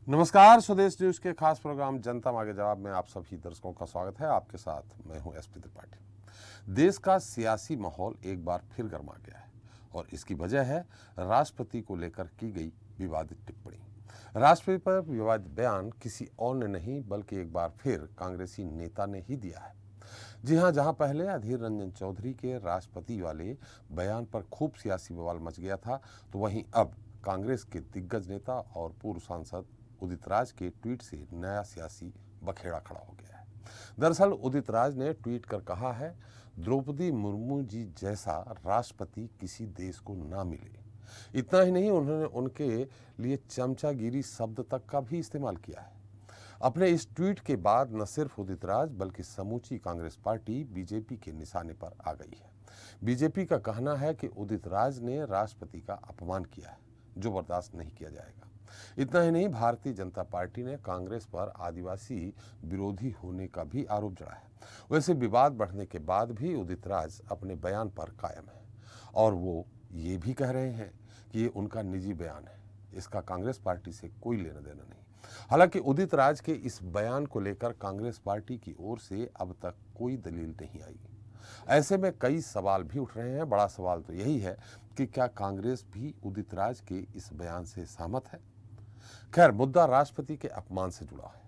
नमस्कार, स्वदेश न्यूज के खास प्रोग्राम जनता मांगे जवाब में आप सभी दर्शकों का स्वागत है। आपके साथ मैं हूं एसपी त्रिपाठी। देश का सियासी माहौल एक बार फिर गर्मा गया है और इसकी वजह है राष्ट्रपति को लेकर की गई विवादित टिप्पणी। राष्ट्रपति पर विवादित बयान किसी और ने नहीं बल्कि एक बार फिर कांग्रेसी नेता ने ही दिया है। जी हां, जहां पहले अधीर रंजन चौधरी के राष्ट्रपति वाले बयान पर खूब सियासी बवाल मच गया था, तो वहीं अब कांग्रेस के दिग्गज नेता और पूर्व सांसद उदित राज के ट्वीट से नया सियासी बखेड़ा खड़ा हो गया है। दरअसल उदित राज ने ट्वीट कर कहा है, द्रौपदी मुर्मू जी जैसा राष्ट्रपति किसी देश को ना मिले। इतना ही नहीं, उन्होंने उनके लिए चमचागिरी शब्द तक का भी इस्तेमाल किया है। अपने इस ट्वीट के बाद न सिर्फ उदित राज बल्कि समूची कांग्रेस पार्टी बीजेपी के निशाने पर आ गई है। बीजेपी का कहना है कि उदित राज ने राष्ट्रपति का अपमान किया है, जो बर्दाश्त नहीं किया जाएगा। इतना ही नहीं, भारतीय जनता पार्टी ने कांग्रेस पर आदिवासी विरोधी होने का भी आरोप जड़ा है। वैसे विवाद बढ़ने के बाद भी उदित राज अपने बयान पर कायम है और वो ये भी कह रहे हैं कि ये उनका निजी बयान है, इसका कांग्रेस पार्टी से कोई लेना देना नहीं। हालांकि उदित राज के इस बयान को लेकर कांग्रेस पार्टी की ओर से अब तक कोई दलील नहीं आई। ऐसे में कई सवाल भी उठ रहे हैं। बड़ा सवाल तो यही है कि क्या कांग्रेस भी उदित राज के इस बयान से सहमत है। खैर, मुद्दा राष्ट्रपति के अपमान से जुड़ा है।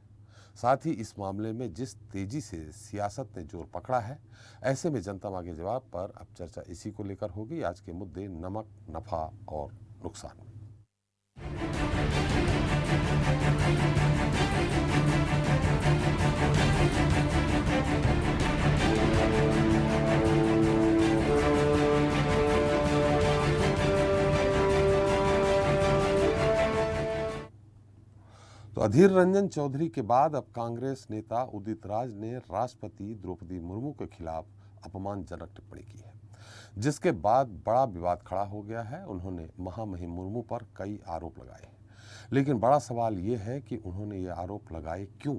साथ ही इस मामले में जिस तेजी से सियासत ने जोर पकड़ा है, ऐसे में जनता मांगे जवाब पर अब चर्चा इसी को लेकर होगी। आज के मुद्दे नमक, नफा और नुकसान। तो अधीर रंजन चौधरी के बाद अब कांग्रेस नेता उदित राज ने राष्ट्रपति द्रौपदी मुर्मू के खिलाफ अपमानजनक टिप्पणी की है, जिसके बाद बड़ा विवाद खड़ा हो गया है। उन्होंने महामहिम मुर्मू पर कई आरोप लगाए हैं, लेकिन बड़ा सवाल ये है कि उन्होंने ये आरोप लगाए क्यों?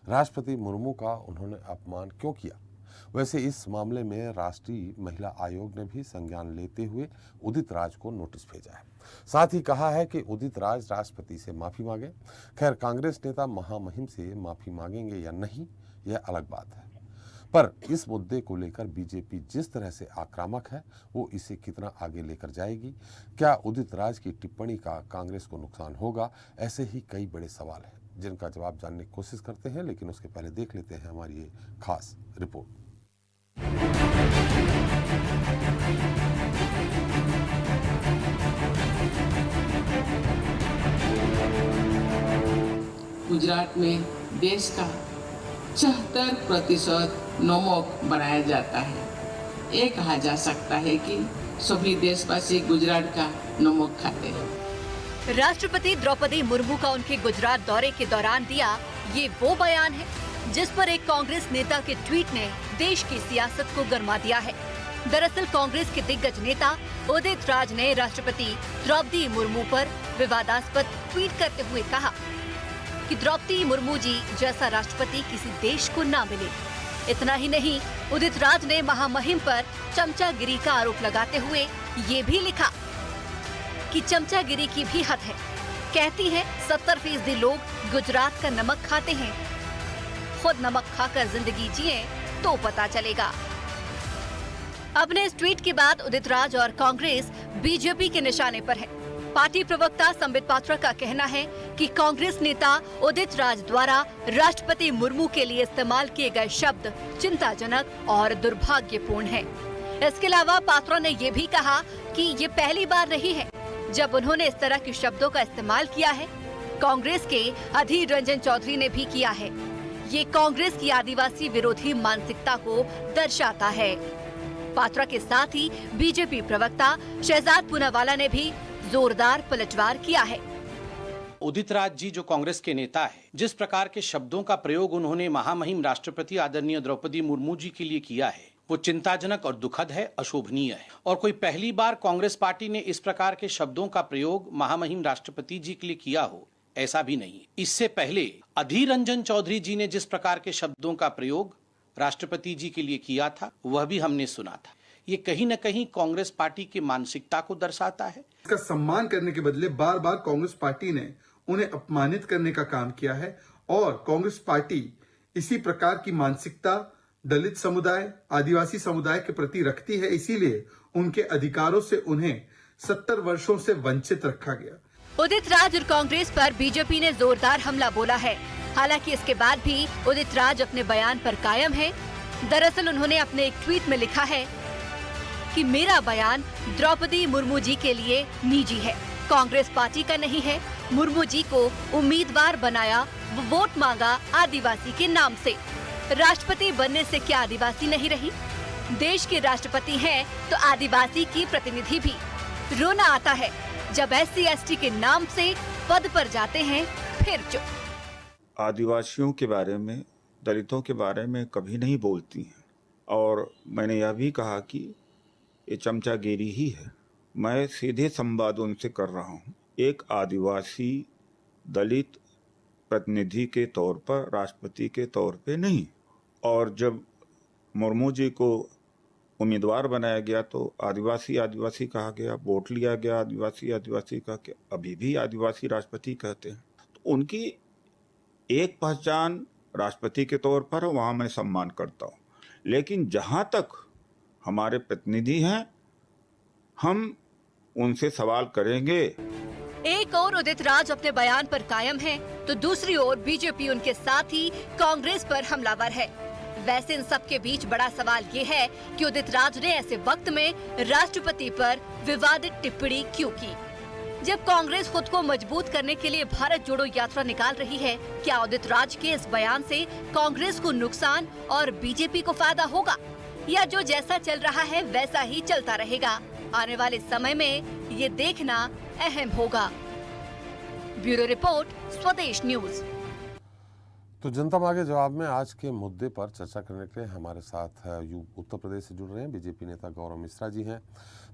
राष्ट्रपति मुर्मू का उन्होंने अपमान क्यों किया? वैसे इस मामले में राष्ट्रीय महिला आयोग ने भी संज्ञान लेते हुए उदित राज को नोटिस भेजा है। साथ ही कहा है कि उदित राज राष्ट्रपति से माफी मांगे। खैर, कांग्रेस नेता महामहिम से माफी मांगेंगे या नहीं, यह अलग बात है। पर इस मुद्दे को लेकर बीजेपी जिस तरह से आक्रामक है, वो इसे कितना आगे लेकर जाएगी? क्या उदित राज की टिप्पणी का कांग्रेस को नुकसान होगा? ऐसे ही कई बड़े सवाल हैं जिनका जवाब जानने की कोशिश करते हैं, लेकिन उसके पहले देख लेते हैं हमारी ये खास रिपोर्ट। गुजरात में देश का 74% नमक बनाया जाता है। ये कहा जा सकता है कि सभी देशवासी गुजरात का नमक खाते हैं। राष्ट्रपति द्रौपदी मुर्मू का उनके गुजरात दौरे के दौरान दिया ये वो बयान है जिस पर एक कांग्रेस नेता के ट्वीट ने देश की सियासत को गरमा दिया है। दरअसल कांग्रेस के दिग्गज नेता उदित राज ने राष्ट्रपति द्रौपदी मुर्मू पर विवादास्पद ट्वीट करते हुए कहा कि द्रौपदी मुर्मू जी जैसा राष्ट्रपति किसी देश को ना मिले। इतना ही नहीं, उदित राज ने महामहिम पर चमचागिरी का आरोप लगाते हुए ये भी लिखा कि चमचागिरी की भी हद है। कहती हैं 70% लोग गुजरात का नमक खाते हैं। खुद नमक खाकर जिंदगी जिए तो पता चलेगा। अपने इस ट्वीट के बाद उदित राज और कांग्रेस बीजेपी के निशाने पर है। पार्टी प्रवक्ता संबित पात्रा का कहना है कि कांग्रेस नेता उदित राज द्वारा राष्ट्रपति मुर्मू के लिए इस्तेमाल किए गए शब्द चिंताजनक और दुर्भाग्यपूर्ण है। इसके अलावा पात्रा ने ये भी कहा कि ये पहली बार नहीं है जब उन्होंने इस तरह के शब्दों का इस्तेमाल किया है। कांग्रेस के अधीर रंजन चौधरी ने भी किया है। ये कांग्रेस की आदिवासी विरोधी मानसिकता को दर्शाता है। पात्रा के साथ ही बीजेपी प्रवक्ता शहजाद पूनावाला ने भी जोरदार पलटवार किया है। उदित राज जी जो कांग्रेस के नेता है, जिस प्रकार के शब्दों का प्रयोग उन्होंने महामहिम राष्ट्रपति आदरणीय द्रौपदी मुर्मू जी के लिए किया है, वो चिंताजनक और दुखद है, अशोभनीय है। और कोई पहली बार कांग्रेस पार्टी ने इस प्रकार के शब्दों का प्रयोग महामहिम राष्ट्रपति जी के लिए किया हो, ऐसा भी नहीं। इससे पहले अधीर रंजन चौधरी जी ने जिस प्रकार के शब्दों का प्रयोग राष्ट्रपति जी के लिए किया था, वह भी हमने सुना था। ये कहीं न कहीं कांग्रेस पार्टी की मानसिकता को दर्शाता है। इसका सम्मान करने के बदले बार बार कांग्रेस पार्टी ने उन्हें अपमानित करने का काम किया है और कांग्रेस पार्टी इसी प्रकार की मानसिकता दलित समुदाय, आदिवासी समुदाय के प्रति रखती है। इसीलिए उनके अधिकारों से उन्हें 70 वर्षों से वंचित रखा गया। उदित राज और कांग्रेस पर बीजेपी ने जोरदार हमला बोला है। हालांकि इसके बाद भी उदित राज अपने बयान पर कायम है। दरअसल उन्होंने अपने एक ट्वीट में लिखा है कि मेरा बयान द्रौपदी मुर्मू जी के लिए निजी है, कांग्रेस पार्टी का नहीं है। मुर्मू जी को उम्मीदवार बनाया, वो वोट मांगा आदिवासी के नाम से। राष्ट्रपति बनने से क्या आदिवासी नहीं रही? देश के राष्ट्रपति हैं तो आदिवासी की प्रतिनिधि भी। रोना आता है जब SC/ST के नाम से पद पर जाते हैं फिर चुप। आदिवासियों के बारे में, दलितों के बारे में कभी नहीं बोलती हैं और मैंने यह भी कहा कि ये चमचागिरी ही है। मैं सीधे संवाद उनसे कर रहा हूँ, एक आदिवासी दलित प्रतिनिधि के तौर पर, राष्ट्रपति के तौर पे नहीं। और जब मुर्मू जी को उम्मीदवार बनाया गया तो आदिवासी आदिवासी कहा गया, वोट लिया गया आदिवासी आदिवासी का, कि अभी भी आदिवासी राष्ट्रपति कहते हैं। तो उनकी एक पहचान राष्ट्रपति के तौर पर, वहाँ मैं सम्मान करता हूँ। लेकिन जहाँ तक हमारे प्रतिनिधि हैं, हम उनसे सवाल करेंगे। एक और उदित राज अपने बयान पर कायम है तो दूसरी ओर बीजेपी उनके साथ ही कांग्रेस पर हमलावर है। वैसे इन सब के बीच बड़ा सवाल ये है कि उदित राज ने ऐसे वक्त में राष्ट्रपति पर विवादित टिप्पणी क्यों की? जब कांग्रेस खुद को मजबूत करने के लिए भारत जोड़ो यात्रा निकाल रही है, क्या उदित राज के इस बयान से कांग्रेस को नुकसान और बीजेपी को फायदा होगा, या जो जैसा चल रहा है वैसा ही चलता रहेगा? आने वाले समय में ये देखना अहम होगा। ब्यूरो रिपोर्ट, स्वदेश न्यूज। तो जनता मांगे जवाब में आज के मुद्दे पर चर्चा करने के लिए हमारे साथ उत्तर प्रदेश से जुड़ रहे हैं बीजेपी नेता गौरव मिश्रा जी हैं,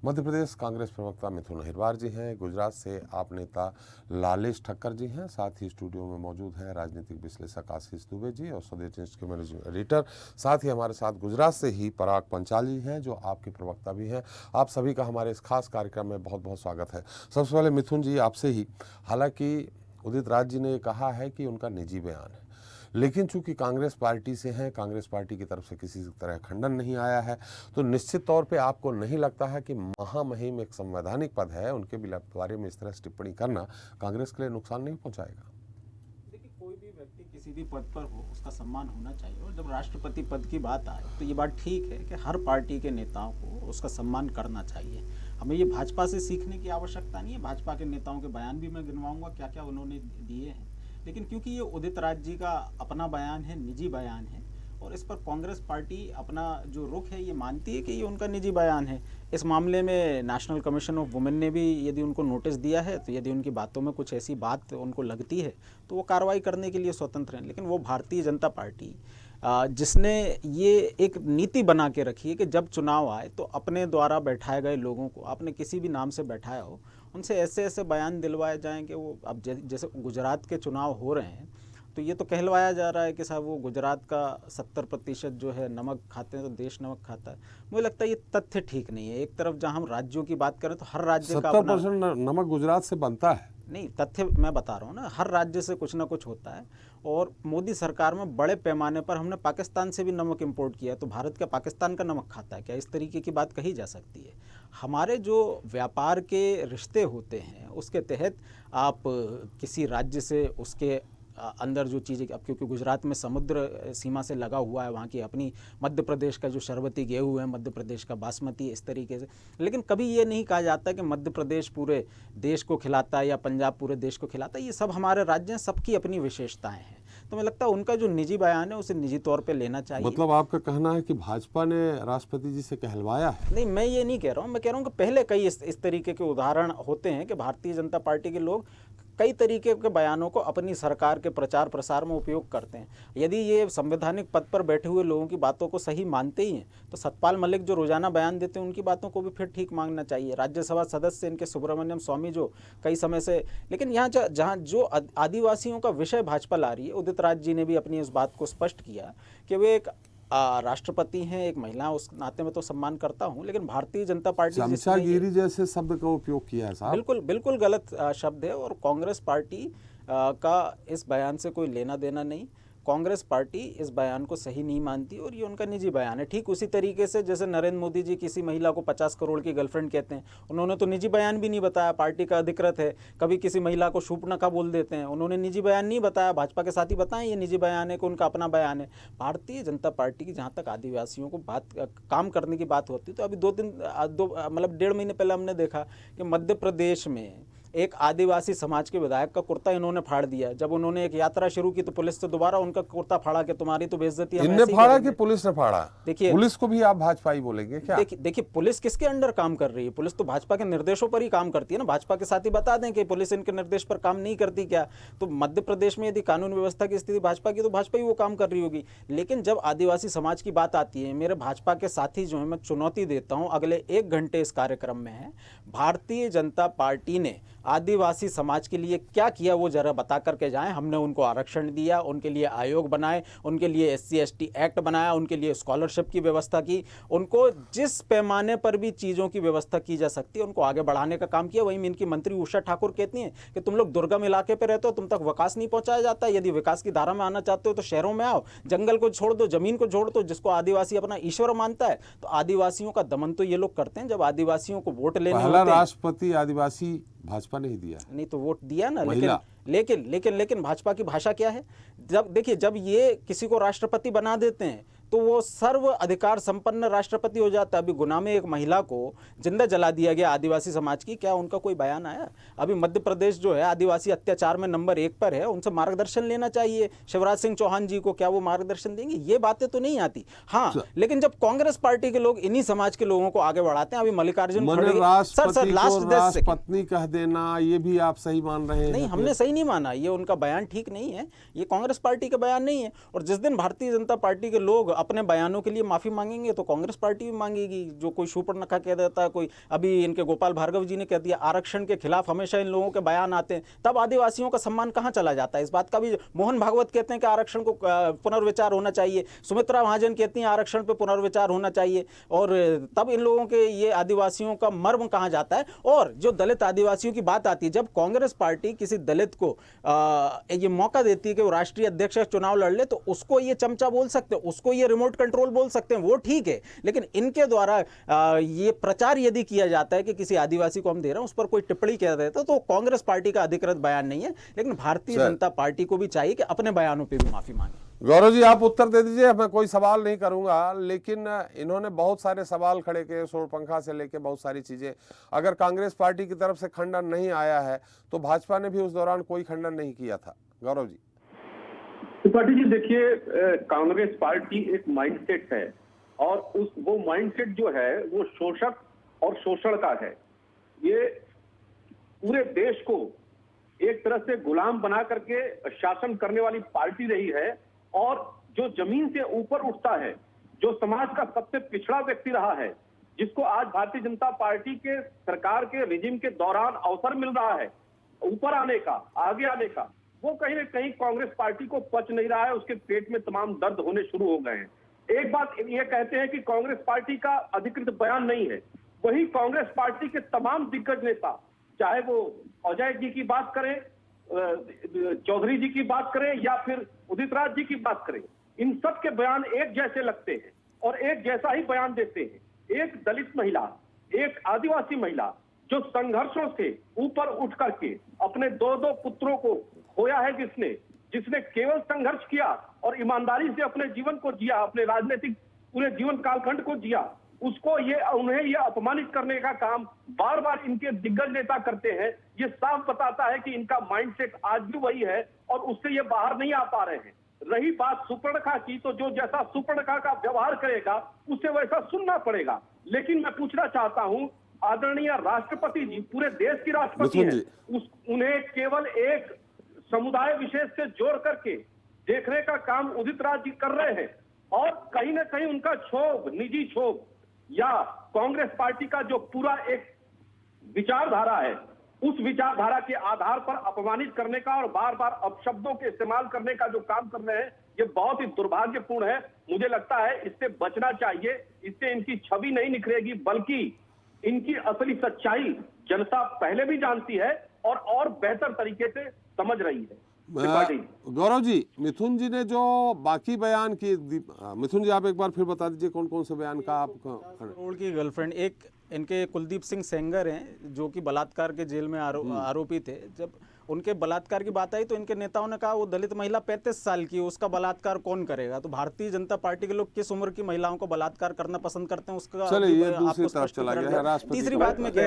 मध्य प्रदेश कांग्रेस प्रवक्ता मिथुन अहिरवार जी हैं, गुजरात से आप नेता लालेश ठक्कर जी हैं, साथ ही स्टूडियो में मौजूद हैं राजनीतिक विश्लेषक आशीष दुबे जी और स्वदेश न्यूज के मैनेजिंग एडिटर। साथ ही हमारे साथ गुजरात से ही पराग पंचाल जी हैं जो आपके प्रवक्ता भी हैं। आप सभी का हमारे इस खास कार्यक्रम में बहुत बहुत स्वागत है। सबसे पहले मिथुन जी आपसे ही, हालांकि उदित राज जी ने कहा है कि उनका निजी बयान है, लेकिन चूंकि कांग्रेस पार्टी से हैं, कांग्रेस पार्टी की तरफ से किसी तरह खंडन नहीं आया है, तो निश्चित तौर पे आपको नहीं लगता है कि महामहिम एक संवैधानिक पद है, उनके बारे में इस तरह से टिप्पणी करना कांग्रेस के लिए नुकसान नहीं पहुंचाएगा? देखिए, कोई भी व्यक्ति किसी भी पद पर हो उसका सम्मान होना चाहिए, और जब राष्ट्रपति पद की बात आए तो ये बात ठीक है कि हर पार्टी के नेताओं को उसका सम्मान करना चाहिए। हमें ये भाजपा से सीखने की आवश्यकता नहीं है। भाजपा के नेताओं के बयान भी मैं गिनवाऊंगा क्या क्या उन्होंने दिए हैं, लेकिन क्योंकि ये उदित राज जी का अपना बयान है, निजी बयान है, और इस पर कांग्रेस पार्टी अपना जो रुख है ये मानती है कि ये उनका निजी बयान है। इस मामले में नेशनल कमीशन ऑफ वुमेन ने भी यदि उनको नोटिस दिया है, तो यदि उनकी बातों में कुछ ऐसी बात उनको लगती है तो वो कार्रवाई करने के लिए स्वतंत्र हैं। लेकिन वो भारतीय जनता पार्टी जिसने ये एक नीति बना के रखी है कि जब चुनाव आए तो अपने द्वारा बैठाए गए लोगों को, आपने किसी भी नाम से बैठाया हो, उनसे ऐसे ऐसे बयान दिलवाए जाएं कि वो, अब जैसे गुजरात के चुनाव हो रहे हैं तो ये तो कहलवाया जा रहा है कि साहब वो गुजरात का 70% जो है नमक खाते हैं तो देश नमक खाता है। मुझे लगता है ये तथ्य ठीक नहीं है। एक तरफ जहाँ हम राज्यों की बात करें तो हर राज्य का 70% नमक गुजरात से बनता है। नहीं, तथ्य मैं बता रहा हूँ ना, हर राज्य से कुछ ना कुछ होता है। और मोदी सरकार में बड़े पैमाने पर हमने पाकिस्तान से भी नमक इंपोर्ट किया है, तो भारत क्या पाकिस्तान का नमक खाता है क्या? इस तरीके की बात कही जा सकती है। हमारे जो व्यापार के रिश्ते होते हैं उसके तहत आप किसी राज्य से उसके अंदर जो चीज़ें, अब क्योंकि गुजरात में समुद्र सीमा से लगा हुआ है, वहाँ की अपनी मध्य प्रदेश का जो शरबती गेहूँ है, मध्य प्रदेश का बासमती, इस तरीके से। लेकिन कभी ये नहीं कहा जाता कि मध्य प्रदेश पूरे देश को खिलाता है या पंजाब पूरे देश को खिलाता है। ये सब हमारे राज्य हैं, सबकी अपनी विशेषताएं हैं। तो मुझे लगता है उनका जो निजी बयान है उसे निजी तौर पे लेना चाहिए। मतलब आपका कहना है कि भाजपा ने राष्ट्रपति जी से कहलवाया है? नहीं, मैं ये नहीं कह रहा हूँ। मैं कह रहा हूँ कि पहले कई इस तरीके के उदाहरण होते हैं कि भारतीय जनता पार्टी के लोग कई तरीके के बयानों को अपनी सरकार के प्रचार प्रसार में उपयोग करते हैं। यदि ये संवैधानिक पद पर बैठे हुए लोगों की बातों को सही मानते ही हैं तो सतपाल मलिक जो रोजाना बयान देते हैं उनकी बातों को भी फिर ठीक मांगना चाहिए। राज्यसभा सदस्य इनके सुब्रमण्यम स्वामी जो कई समय से, लेकिन यहाँ जहाँ जो आदिवासियों का विषय भाजपा ला रही है, उदित राज जी ने भी अपनी इस बात को स्पष्ट किया कि वे एक राष्ट्रपति हैं, एक महिला, उस नाते में तो सम्मान करता हूं, लेकिन भारतीय जनता पार्टी चमचागिरी जैसे शब्द का उपयोग किया है साहब। बिल्कुल गलत शब्द है। और कांग्रेस पार्टी का इस बयान से कोई लेना देना नहीं। कांग्रेस पार्टी इस बयान को सही नहीं मानती और ये उनका निजी बयान है। ठीक उसी तरीके से जैसे नरेंद्र मोदी जी किसी महिला को 50 करोड़ की गर्लफ्रेंड कहते हैं, उन्होंने तो निजी बयान भी नहीं बताया, पार्टी का अधिकृत है। कभी किसी महिला को शूर्पणखा बोल देते हैं, उन्होंने निजी बयान नहीं बताया, भाजपा के साथी बताएं ये निजी बयान है कि उनका अपना बयान है। भारतीय जनता पार्टी की जहाँ तक आदिवासियों को काम करने की बात होती है, तो अभी मतलब 1.5 महीने पहले हमने देखा कि मध्य प्रदेश में एक आदिवासी समाज के विधायक का कुर्ता इन्होंने फाड़ दिया। जब उन्होंने एक यात्रा शुरू की तो पुलिस से दोबारा उनका कुर्ता फाड़ा कि तुम्हारी तो बेइज्जती हम इनने ऐसे ही फाड़ा करेंगे। कि पुलिस ने फाड़ा? देखिए, पुलिस को भी आप भाजपा ही बोलेंगे क्या? देखिए पुलिस किसके अंडर काम कर रही है? पुलिस तो भाजपा के निर्देशों पर ही काम करती है ना। भाजपा के साथी बता दें कि पुलिस इनके निर्देश पर काम नहीं करती क्या? तो मध्य प्रदेश में यदि कानून व्यवस्था की स्थिति भाजपा की, तो भाजपा ही वो काम कर रही होगी। लेकिन जब आदिवासी समाज की बात आती है, मेरे भाजपा के साथी जो है, मैं चुनौती देता हूं, अगले 1 घंटे इस कार्यक्रम में है, भारतीय जनता पार्टी ने आदिवासी समाज के लिए क्या किया वो जरा बता करके जाएं। हमने उनको आरक्षण दिया, उनके लिए आयोग बनाए, उनके लिए SC/ST एक्ट बनाया, उनके लिए स्कॉलरशिप की व्यवस्था की, उनको जिस पैमाने पर भी चीज़ों की व्यवस्था की जा सकती है उनको आगे बढ़ाने का काम किया। वहीं इनकी मंत्री उषा ठाकुर कहती हैं कि तुम लोग दुर्गम इलाके पर रहते हो, तुम तक विकास नहीं पहुंचाया जाता, यदि विकास की धारा में आना चाहते हो तो शहरों में आओ, जंगल को छोड़ दो, जमीन को छोड़ दो। जिसको आदिवासी अपना ईश्वर मानता है, तो आदिवासियों का दमन तो ये लोग करते हैं। जब आदिवासियों को वोट लेने पहला होते हैं, राष्ट्रपति आदिवासी भाजपा ने ही दिया। नहीं तो वोट दिया ना, महिला। लेकिन भाजपा की भाषा क्या है? जब ये किसी को राष्ट्रपति बना देते हैं तो वो सर्व अधिकार संपन्न राष्ट्रपति हो जाता है। अभी गुना में एक महिला को जिंदा जला दिया गया आदिवासी समाज की, क्या उनका कोई बयान आया? अभी मध्य प्रदेश जो है आदिवासी अत्याचार में नंबर 1 पर है, उनसे मार्गदर्शन लेना चाहिए। शिवराज सिंह चौहान जी को क्या वो मार्गदर्शन देंगे? ये बातें तो नहीं आती। हाँ, लेकिन जब कांग्रेस पार्टी के लोग इन्हीं समाज के लोगों को आगे बढ़ाते हैं, अभी मल्लिकार्जुन खड़गे, राष्ट्रपति कह देना, ये भी आप सही मान रहे हैं? नहीं, हमने सही नहीं माना, ये उनका बयान ठीक नहीं है, ये कांग्रेस पार्टी का बयान नहीं है। और जिस दिन भारतीय जनता पार्टी के लोग अपने बयानों के लिए माफी मांगेंगे तो कांग्रेस पार्टी भी मांगेगी। जो कोई शूर्पणखा कह देता है, कोई अभी इनके गोपाल भार्गव जी ने कह दिया आरक्षण के खिलाफ हमेशा इन लोगों के बयान आते हैं, तब आदिवासियों का सम्मान कहां चला जाता है? इस बात का भी मोहन भागवत कहते हैं कि आरक्षण को पुनर्विचार होना चाहिए, सुमित्रा महाजन कहती हैं आरक्षण पर पुनर्विचार होना चाहिए, और तब इन लोगों के ये आदिवासियों का मर्म कहां जाता है? और जो दलित आदिवासियों की बात आती है, जब कांग्रेस पार्टी किसी दलित को ये मौका देती है कि वो राष्ट्रीय अध्यक्ष का चुनाव लड़ ले, तो उसको ये चमचा बोल सकते हैं, उसको ये रिमोट कंट्रोल बोल सकते हैं, वो ठीक है। लेकिन इनके द्वारा ये प्रचार यदि किया जाता है कि किसी आदिवासी को हम दे रहे हैं, उस पर कोई टिप्पणी किया जाता है, तो कांग्रेस पार्टी का अधिकृत बयान नहीं है। लेकिन भारतीय जनता पार्टी को भी चाहिए कि अपने बयानों पर भी माफी मांगे। गौरव जी, आप उत्तर दे दीजिए, मैं कोई सवाल नहीं करूंगा, लेकिन इन्होंने बहुत सारे सवाल खड़े किए, शूर्पणखा से लेके बहुत सारी चीजें। अगर कांग्रेस पार्टी की तरफ से खंडन नहीं आया है तो भाजपा ने भी उस दौरान कोई खंडन नहीं किया था। गौरव जी। त्रिपाठी जी, देखिए, कांग्रेस पार्टी एक माइंडसेट है, और वो माइंडसेट जो है वो शोषक और शोषण का है। ये पूरे देश को एक तरह से गुलाम बना करके शासन करने वाली पार्टी रही है, और जो जमीन से ऊपर उठता है, जो समाज का सबसे पिछड़ा व्यक्ति रहा है, जिसको आज भारतीय जनता पार्टी के सरकार के रिजिम के दौरान अवसर मिल रहा है ऊपर आने का, आगे आने का, वो कहीं ना कहीं कांग्रेस पार्टी को पच नहीं रहा है। उसके पेट में तमाम दर्द होने शुरू हो गए हैं। एक बात ये कहते हैं कि कांग्रेस पार्टी का अधिकृत बयान नहीं है, वही कांग्रेस पार्टी के तमाम दिग्गज नेता, चाहे वो अजय जी की बात करें, चौधरी जी की बात करें, या फिर उदित राज जी की बात करें, इन सब के बयान एक जैसे लगते हैं और एक जैसा ही बयान देते हैं। एक दलित महिला, एक आदिवासी महिला जो संघर्षों से ऊपर उठ करके अपने 2 पुत्रों को खोया है, जिसने केवल संघर्ष किया और ईमानदारी से अपने जीवन को जिया, अपने राजनीतिक पूरे जीवन कालखंड को जिया, उसको उन्हें ये अपमानित करने का काम बार बार इनके दिग्गज नेता करते हैं। ये साफ बताता है कि इनका माइंडसेट आज भी वही है और उससे ये बाहर नहीं आ पा रहे हैं। रही बात सुपर्णखा की, तो जो जैसा सुपर्णखा का व्यवहार करेगा उसे वैसा सुनना पड़ेगा। लेकिन मैं पूछना चाहता हूं, आदरणीय राष्ट्रपति जी पूरे देश की राष्ट्रपति हैं, उन्हें केवल एक समुदाय विशेष से जोड़ करके देखने का काम उदित राज जी कर रहे हैं, और कहीं ना कहीं उनका क्षोभ, निजी क्षोभ, या कांग्रेस पार्टी का जो पूरा एक विचारधारा है, उस विचारधारा के आधार पर अपमानित करने का और बार बार अपशब्दों के इस्तेमाल करने का जो काम कर रहे हैं, ये बहुत ही दुर्भाग्यपूर्ण है। मुझे लगता है इससे बचना चाहिए। इससे इनकी छवि नहीं निखरेगी, बल्कि इनकी असली सच्चाई जनता पहले भी जानती है और बेहतर तरीके से समझ रही है त्रिपाठी। गौरव जी, मिथुन जी ने जो बाकी बयान किए, मिथुन जी आप एक बार फिर बता दीजिए कौन कौन से बयान का आप करोड़ की गर्लफ्रेंड, एक इनके कुलदीप सिंह सेंगर हैं जो कि बलात्कार के जेल में आरोपी थे। जब उनके बलात्कार की बात आई तो इनके नेताओं ने कहा वो दलित महिला 35 साल की, उसका बलात्कार कौन करेगा। तो भारतीय जनता पार्टी के लोग किस उम्र की महिलाओं को बलात्कार करना पसंद करते हैं उसका दूसरी तरफ चला गया। तीसरी बात मैं कह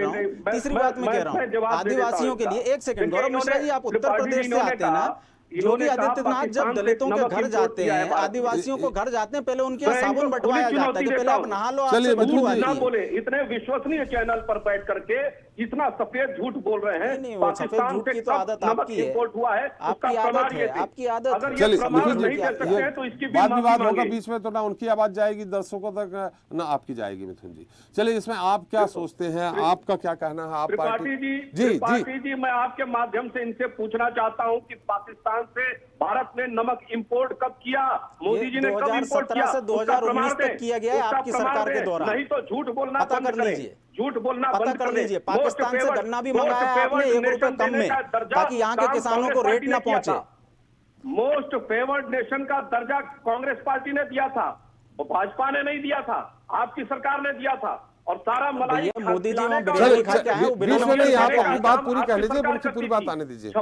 रहा हूँ आदिवासियों के लिए, एक सेकंड गौरव मिश्रा जी, आप उत्तर प्रदेश से आते हैं ना। योगी आदित्यनाथ जब दलितों के घर जाते हैं, आदिवासियों को घर जाते हैं, पहले उनके यहाँ साबुन बंटवाया जाता है कि पहले आप नहा लो, आपसे बदबू आती है। बोले इतने विश्वसनीय चैनल पर बैठ करके इतना सफेद झूठ बोल रहे हैं। नहीं, वो सफेद झूठ की तो आदत आपकी है, हुआ है, आपकी आदत है, आपकी आदत। अगर ये प्रमाण नहीं दे सकते हैं तो इसकी बात विवाद होगा बीच में, तो ना उनकी आवाज जाएगी दर्शकों तक, ना आपकी जाएगी। मिथुन जी चलिए, इसमें आप क्या सोचते हैं, आपका क्या कहना है? आप त्रिपाठी जी, मैं आपके माध्यम से इनसे पूछना चाहता हूं कि पाकिस्तान से भारत ने नमक इंपोर्ट कब किया? मोदी जी ने कब इंपोर्ट किया? 2017 से 2019 तक किया गया है आपकी सरकार के दौरान। नहीं तो झूठ बोलना पता कर लीजिए, झूठ बोलना पता कर लीजिए। पाकिस्तान से गन्ना भी मंगाया आपने 1 रुपए कम में, ताकि यहाँ के किसानों को रेट ना पहुंचे। मोस्ट फेवर्ड नेशन का दर्जा कांग्रेस पार्टी ने दिया था, वो भाजपा ने नहीं दिया था, आपकी सरकार ने दिया था। और सारा मलाई मोदी जी वहाँ बिरयानी खा के आए, आप अपनी बात पूरी कह लीजिए, मुझे पूरी बात आने दीजिए।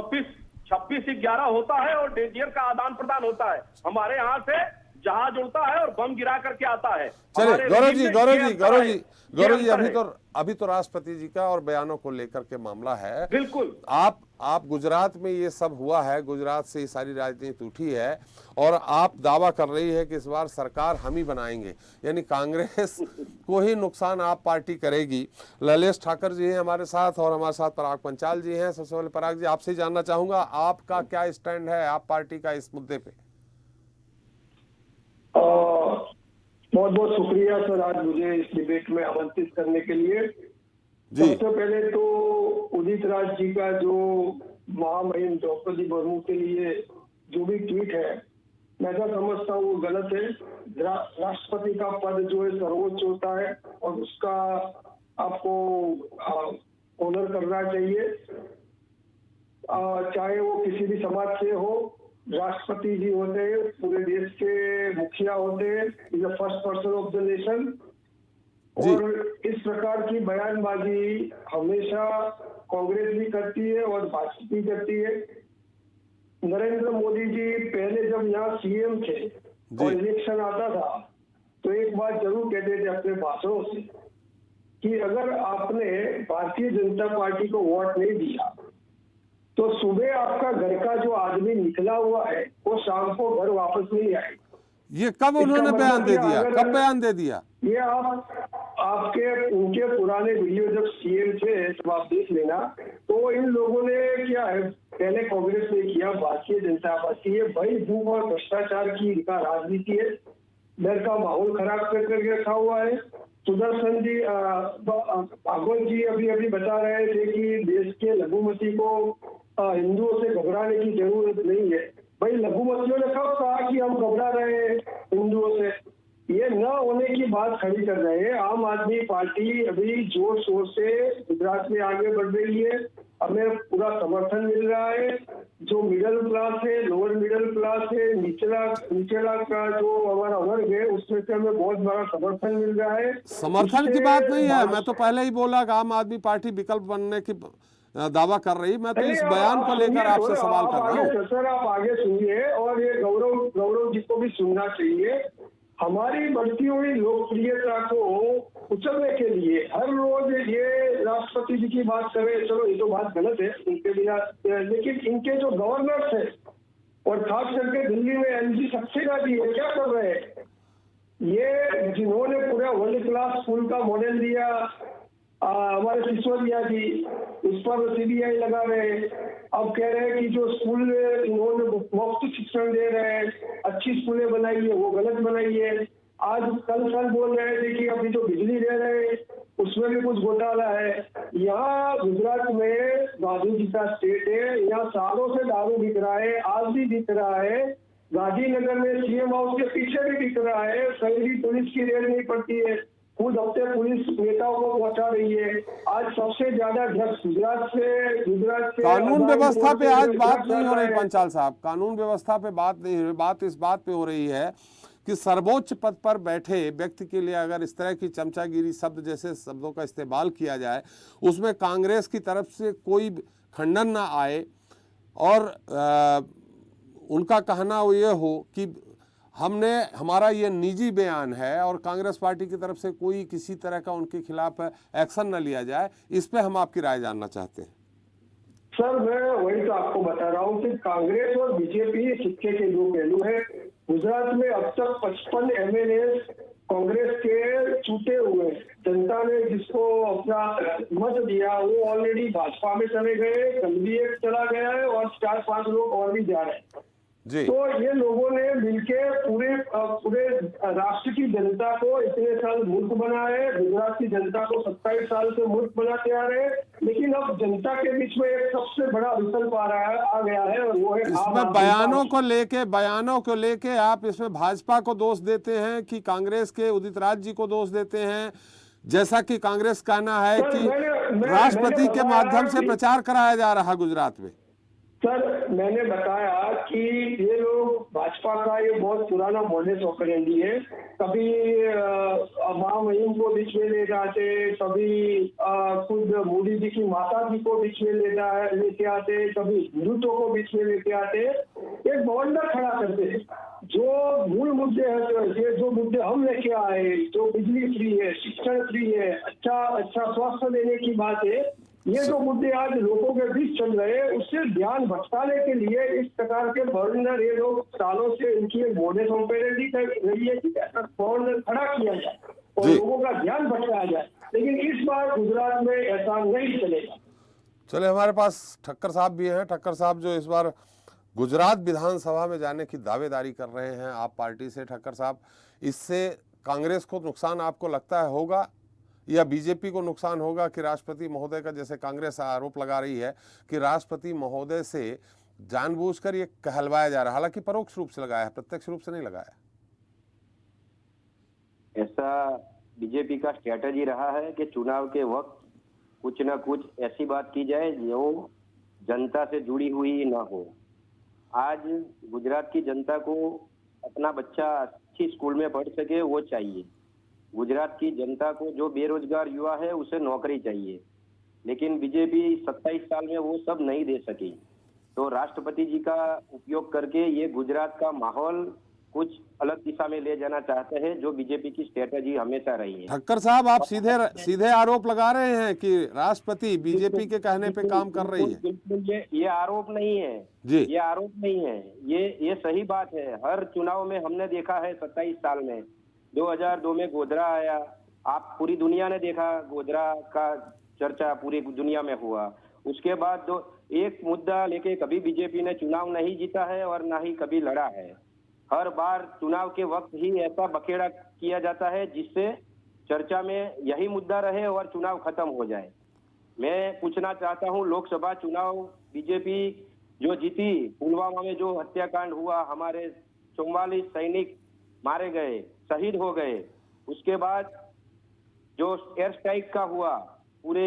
26/11 होता है और डेजियर का आदान प्रदान होता है। हमारे यहाँ से जहाज उड़ता है और बम गिरा करके आता है। चलिए गौरव जी, अभी तो राष्ट्रपति जी का और बयानों को लेकर के मामला है। बिल्कुल, आप गुजरात में ये सब हुआ है, गुजरात से ये सारी राजनीति उठी है और आप दावा कर रही है कि इस बार सरकार हम ही बनाएंगे, यानी कांग्रेस को ही नुकसान आप पार्टी करेगी। ललेश ठाकर जी हैं हमारे साथ और हमारे साथ पराग पंचाल जी हैं। सबसे पहले पराग जी, आपसे जानना चाहूंगा आपका क्या स्टैंड है, आप पार्टी का इस मुद्दे पे? बहुत बहुत शुक्रिया सर, आज मुझे इस डिबेट में आमंत्रित करने के लिए। सबसे पहले तो उदित राज जी का जो महामहिम द्रौपदी मुर्मू के लिए जो भी ट्वीट है, मैं ऐसा समझता हूँ वो गलत है। राष्ट्रपति का पद जो है सर्वोच्च होता है और उसका आपको ऑनर करना चाहिए, चाहे वो किसी भी समाज से हो। राष्ट्रपति जी होते हैं, पूरे देश के मुखिया होते हैं, is the first person of the nation. और इस प्रकार की बयानबाजी हमेशा कांग्रेस भी करती है और भाजपा भी करती है। नरेंद्र मोदी जी पहले जब यहाँ सीएम थे और इलेक्शन आता था तो एक बात जरूर कहते थे अपने भाषणों से कि अगर आपने भारतीय जनता पार्टी को वोट नहीं दिया तो सुबह आपका घर का जो आदमी निकला हुआ है वो शाम को घर वापस नहीं आए। ये कब उन्होंने बयान दे दिया, कब बयान दे दिया? ये आपके उनके पुराने वीडियो जब सीएम थे तब आप देख लेना। तो इन लोगों ने क्या है, पहले कांग्रेस ने किया, भारतीय जनता पार्टी है भाई, भूख और भ्रष्टाचार की इनका राजनीति है, डर का माहौल खराब करके रखा हुआ है। सुदर्शन जी भागवत जी अभी बता रहे थे कि देश के लघुमती को हिंदुओं से घबराने की जरूरत नहीं है। भाई लघुमतियों ने कब कहा कि हम घबरा रहे हैं हिंदुओं से? ये न होने की बात खड़ी कर रहे हैं। आम आदमी पार्टी अभी जोर शोर से गुजरात में आगे बढ़ रही है, हमें पूरा समर्थन मिल रहा है। जो मिडिल क्लास है, लोअर मिडिल क्लास है, निचला का जो हमारा वर्ग है, उसमें से हमें बहुत बड़ा समर्थन मिल रहा है। समर्थन की बात नहीं है, मैं तो पहले ही बोला कि आम आदमी पार्टी विकल्प बनने की दावा कर रही। मैं तो इस बयान को लेकर आपसे सवाल कर रहा हूँ। सर आप आगे सुनिए और ये गौरव जी को भी सुनना चाहिए। हमारी बढ़ती हुई लोकप्रियता को उछलने के लिए हर रोज ये राष्ट्रपति जी की बात करें, चलो ये तो बात गलत है उनके बिना, लेकिन इनके जो गवर्नर्स है और खास करके दिल्ली में एमजी सक्सेना जी वो क्या कर रहे हैं? ये जिन्होंने पूरा वर्ल्ड क्लास स्कूल का मॉडल दिया हमारे सिसोदिया जी, उस पर सीबीआई लगा रहे हैं। अब कह रहे हैं कि जो स्कूल इन्होंने मुफ्त शिक्षण दे रहे हैं, अच्छी स्कूलें बनाई है, वो गलत बनाई है। आज कल बोल रहे थे कि अभी जो बिजली दे रहे हैं उसमें भी कुछ घोटाला है। यहाँ गुजरात में गांधी जी का स्टेट है, यहाँ सालों से दारू बिक रहा है, आज भी बिक रहा है। गांधीनगर में सीएम हाउस के पीछे भी बिक रहा है, कहीं भी पुलिस की रेड नहीं पड़ती है। खुद अपने पुलिस नेताओं को पहुंचा रही है। आज सबसे ज्यादा ड्रग्स गुजरात से कानून व्यवस्था पे आज बात नहीं हो रही है। पंचाल साहब, कानून व्यवस्था पे बात नहीं हो रही, बात इस बात पे हो रही है कि सर्वोच्च पद पर बैठे व्यक्ति के लिए अगर इस तरह की चमचागिरी शब्द जैसे शब्दों का इस्तेमाल किया जाए, उसमें कांग्रेस की तरफ से कोई खंडन ना आए और उनका कहना ये हो कि हमारा ये निजी बयान है और कांग्रेस पार्टी की तरफ से कोई किसी तरह का उनके खिलाफ एक्शन न लिया जाए, इस पे हम आपकी राय जानना चाहते हैं। सर मैं वही तो आपको बता रहा हूँ कि कांग्रेस और बीजेपी सिक्के के दो पहलू है। गुजरात में अब तक 55 एमएलए कांग्रेस के छूटे हुए, जनता ने जिसको अपना मत दिया वो ऑलरेडी भाजपा में चले गए, कल भी एक चला गया है और 4-5 लोग और भी जा रहे हैं। जी। तो ये लोगों ने मिलके पूरे राष्ट्र की जनता को इतने साल मूर्ख बनाया है, गुजरात की जनता को 27 साल से मूर्ख बनाते आ रहे हैं, लेकिन अब जनता के बीच में एक सबसे बड़ा विकल्प आ गया है और वो है इसमें बयानों को लेके आप इसमें भाजपा को दोष देते हैं कि कांग्रेस के उदित राज जी को दोष देते हैं, जैसा कि कांग्रेस कहना है कि राष्ट्रपति के माध्यम से प्रचार कराया जा रहा गुजरात में। सर मैंने बताया कि ये लोग भाजपा का ये बहुत पुराना मॉडस ऑपरेंडी है। कभी महामहिम को बीच में ले जाते, कभी खुद मोदी जी की माता जी को बीच में लेके आते, कभी हिंदुत्व को बीच में लेके आते, एक बवंडर खड़ा करते। जो मूल मुद्दे हैं, ये जो मुद्दे हम लेके आए, जो बिजली फ्री है, शिक्षण फ्री है, अच्छा स्वास्थ्य देने की बात है, ये जो मुद्दे आज लोगों के बीच चल रहे हैं, उससे ध्यान भटकाने के लिए इस प्रकार के बवंडर ये लोग सालों से इनकी एक मॉडस ऑपरेंडी कर रही है कि ऐसा बवंडर खड़ा किया जाए और लोगों का ध्यान भटकाया जाए, लेकिन इस बार गुजरात में ऐसा नहीं चलेगा। चले हमारे पास ठक्कर साहब भी हैं। ठक्कर साहब जो इस बार गुजरात विधानसभा में जाने की दावेदारी कर रहे हैं आप पार्टी से, ठक्कर साहब इससे कांग्रेस को नुकसान आपको लगता है होगा या बीजेपी को नुकसान होगा कि राष्ट्रपति महोदय का, जैसे कांग्रेस आरोप लगा रही है कि राष्ट्रपति महोदय से जानबूझकर ये कहलवाया जा रहा है, हालांकि परोक्ष रूप से लगाया है, प्रत्यक्ष रूप से नहीं लगाया। ऐसा बीजेपी का स्ट्रेटजी रहा है कि चुनाव के वक्त कुछ न कुछ ऐसी बात की जाए जो जनता से जुड़ी हुई ना हो। आज गुजरात की जनता को अपना बच्चा अच्छी स्कूल में पढ़ सके वो चाहिए। गुजरात की जनता को जो बेरोजगार युवा है उसे नौकरी चाहिए, लेकिन बीजेपी 27 साल में वो सब नहीं दे सकी। तो राष्ट्रपति जी का उपयोग करके ये गुजरात का माहौल कुछ अलग दिशा में ले जाना चाहते हैं, जो बीजेपी की स्ट्रेटजी हमेशा रही है। ठक्कर साहब आप सीधे आरोप लगा रहे हैं कि राष्ट्रपति बीजेपी के कहने पे काम कर रही है। बिल्कुल ये आरोप नहीं है जी, ये आरोप नहीं है, ये सही बात है। हर चुनाव में हमने देखा है 27 साल में 2002 में गोधरा आया, आप पूरी दुनिया ने देखा, गोधरा का चर्चा पूरी दुनिया में हुआ। उसके बाद एक मुद्दा लेके कभी बीजेपी ने चुनाव नहीं जीता है और ना ही कभी लड़ा है। हर बार चुनाव के वक्त ही ऐसा बखेड़ा किया जाता है जिससे चर्चा में यही मुद्दा रहे और चुनाव खत्म हो जाए। मैं पूछना चाहता हूं, लोकसभा चुनाव बीजेपी जो जीती, पुलवामा में जो हत्याकांड हुआ, हमारे 44 सैनिक मारे गए, शहीद हो गए, उसके बाद जो एयर स्ट्राइक का हुआ पूरे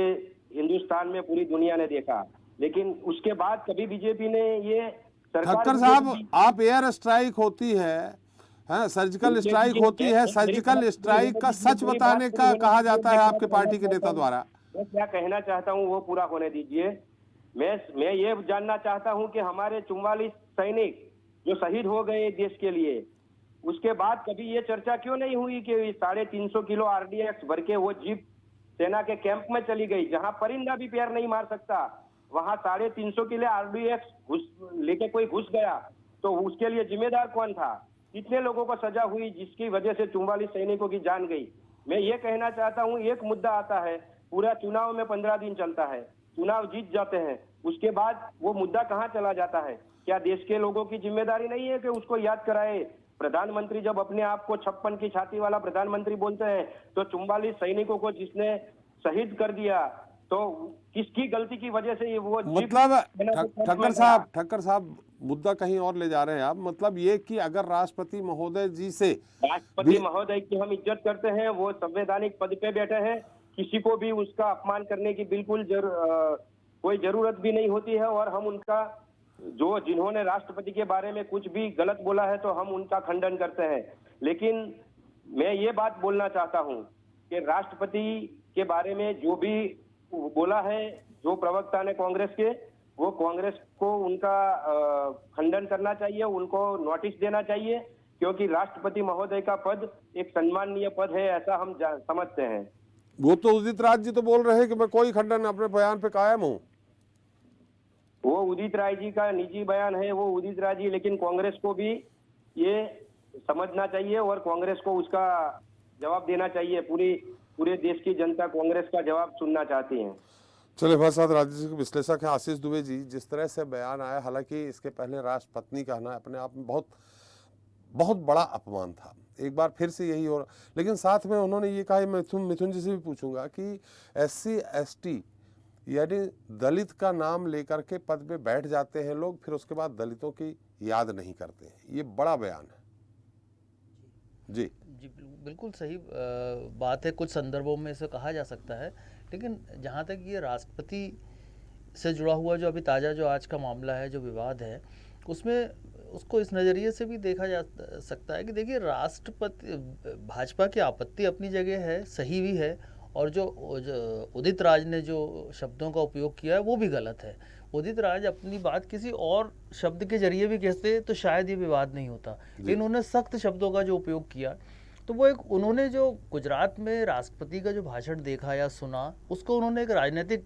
हिंदुस्तान में पूरी दुनिया ने देखा, लेकिन उसके बाद कभी बीजेपी ने ये ठक्कर साहब आप एयर स्ट्राइक होती है, सर्जिकल स्ट्राइक होती है, सर्जिकल स्ट्राइक का सच बताने का कहा जाता है आपके पार्टी के नेता द्वारा। मैं क्या कहना चाहता हूं वो पूरा होने दीजिए। मैं ये जानना चाहता हूं कि हमारे 44 सैनिक जो शहीद हो गए देश के लिए, उसके बाद कभी ये चर्चा क्यों नहीं हुई कि 350 किलो आरडीएक्स भर के वो जीप सेना के कैंप में चली गई, जहां परिंदा भी पैर नहीं मार सकता, वहां 350 किलो आरडीएक्स लेके कोई घुस गया तो उसके लिए जिम्मेदार कौन था? कितने लोगों को सजा हुई जिसकी वजह से 44 सैनिकों की जान गई? मैं ये कहना चाहता हूं, एक मुद्दा आता है, पूरा चुनाव में 15 दिन चलता है, चुनाव जीत जाते हैं, उसके बाद वो मुद्दा कहाँ चला जाता है? क्या देश के लोगों की जिम्मेदारी नहीं है कि उसको याद कराए? प्रधानमंत्री जब अपने आप को 56 की छाती वाला प्रधानमंत्री बोलते हैं, तो 44 सैनिकों को जिसने शहीद कर दिया, तो किसकी गलती की वजह से वो मतलब ठक्कर साहब मुद्दा कहीं और ले जा रहे हैं आप। मतलब ये कि अगर राष्ट्रपति महोदय जी से राष्ट्रपति महोदय की हम इज्जत करते हैं, वो संवैधानिक पद पे बैठे हैं, किसी को भी उसका अपमान करने की बिल्कुल कोई जरूरत भी नहीं होती है। और हम उनका जिन्होंने राष्ट्रपति के बारे में कुछ भी गलत बोला है तो हम उनका खंडन करते हैं। लेकिन मैं ये बात बोलना चाहता हूं कि राष्ट्रपति के बारे में जो भी बोला है जो प्रवक्ता ने कांग्रेस के, वो कांग्रेस को उनका खंडन करना चाहिए, उनको नोटिस देना चाहिए, क्योंकि राष्ट्रपति महोदय का पद एक सम्माननीय पद है, ऐसा हम समझते हैं। वो तो उदित राज जी तो बोल रहे हैं कि मैं कोई खंडन अपने बयान पे कायम हूँ। वो उदित राय जी का निजी बयान है, वो उदित राय जी, लेकिन कांग्रेस को भी ये समझना चाहिए और कांग्रेस को उसका जवाब देना चाहिए। पूरे देश की जनता कांग्रेस का जवाब सुनना चाहती है। चलिए, हमारे साथ राजनीतिक विश्लेषक हैं आशीष दुबे जी। जिस तरह से बयान आया, हालांकि इसके पहले राष्ट्रपत्नी कहना अपने आप में बहुत बड़ा अपमान था। एक बार फिर से यही हो रहा, लेकिन साथ में उन्होंने ये कहा, मिथुन जी से भी पूछूंगा कि SC ST यानी दलित का नाम लेकर के पद पे बैठ जाते हैं लोग, फिर उसके बाद दलितों की याद नहीं करते हैं। ये बड़ा बयान है जी। जी बिल्कुल सही बात है। कुछ संदर्भों में इसे कहा जा सकता है, लेकिन जहाँ तक ये राष्ट्रपति से जुड़ा हुआ जो अभी ताज़ा जो आज का मामला है, जो विवाद है, उसमें उसको इस नज़रिए से भी देखा जा सकता है कि देखिए, राष्ट्रपति भाजपा की आपत्ति अपनी जगह है, सही भी है, और जो उदित राज ने जो शब्दों का उपयोग किया है वो भी गलत है। उदित राज अपनी बात किसी और शब्द के जरिए भी कहते तो शायद ये विवाद नहीं होता, लेकिन उन्होंने सख्त शब्दों का जो उपयोग किया, तो वो उन्होंने जो गुजरात में राष्ट्रपति का जो भाषण देखा या सुना, उसको उन्होंने एक राजनीतिक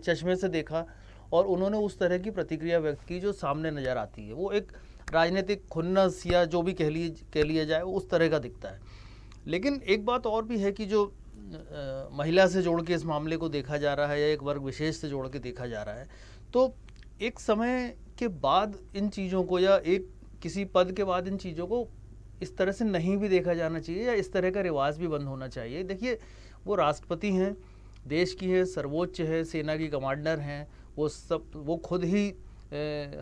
चश्मे से देखा और उन्होंने उस तरह की प्रतिक्रिया व्यक्त की जो सामने नज़र आती है। वो एक राजनीतिक खुन्नस या जो भी कह लिया जाए, उस तरह का दिखता है। लेकिन एक बात और भी है कि जो महिला से जोड़ के इस मामले को देखा जा रहा है या एक वर्ग विशेष से जोड़ के देखा जा रहा है, तो एक समय के बाद इन चीज़ों को या एक किसी पद के बाद इन चीज़ों को इस तरह से नहीं भी देखा जाना चाहिए या इस तरह का रिवाज भी बंद होना चाहिए। देखिए, वो राष्ट्रपति हैं, देश की है, सर्वोच्च है, सेना की कमांडर हैं, वो खुद ही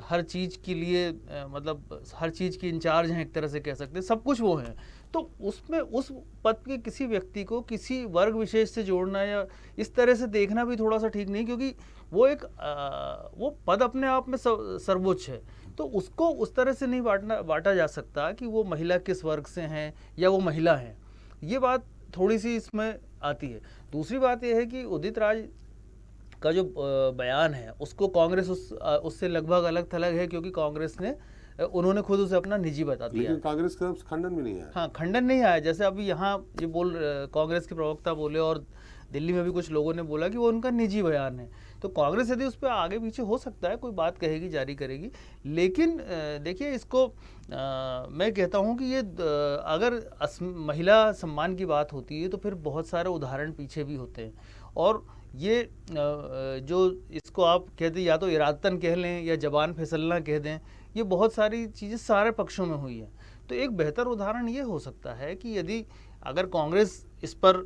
हर चीज़ के लिए मतलब हर चीज़ की इंचार्ज हैं, एक तरह से कह सकते हैं, सब कुछ वो हैं। तो उसमें उस पद के किसी व्यक्ति को किसी वर्ग विशेष से जोड़ना या इस तरह से देखना भी थोड़ा सा ठीक नहीं, क्योंकि वो पद अपने आप में सर्वोच्च है, तो उसको उस तरह से नहीं बांटा जा सकता कि वो महिला किस वर्ग से हैं या वो महिला हैं। ये बात थोड़ी सी इसमें आती है। दूसरी बात यह है कि उदित राज का जो बयान है उसको कांग्रेस उससे लगभग अलग थलग है, क्योंकि कांग्रेस ने उन्होंने खुद उसे अपना निजी बता दिया। लेकिन कांग्रेस की तरफ से खंडन भी नहीं आया। हाँ, खंडन नहीं आया। जैसे अभी यहाँ ये कांग्रेस के प्रवक्ता बोले और दिल्ली में भी कुछ लोगों ने बोला कि वो उनका निजी बयान है, तो कांग्रेस यदि उस पर आगे पीछे हो सकता है कोई बात कहेगी, जारी करेगी। लेकिन देखिए, इसको मैं कहता हूँ कि ये अगर महिला सम्मान की बात होती है तो फिर बहुत सारे उदाहरण पीछे भी होते हैं, और ये जो इसको आप कहते या तो इरादतन कह लें या जबान फिसलना कह दें, ये बहुत सारी चीज़ें सारे पक्षों में हुई है। तो एक बेहतर उदाहरण ये हो सकता है कि यदि अगर कांग्रेस इस पर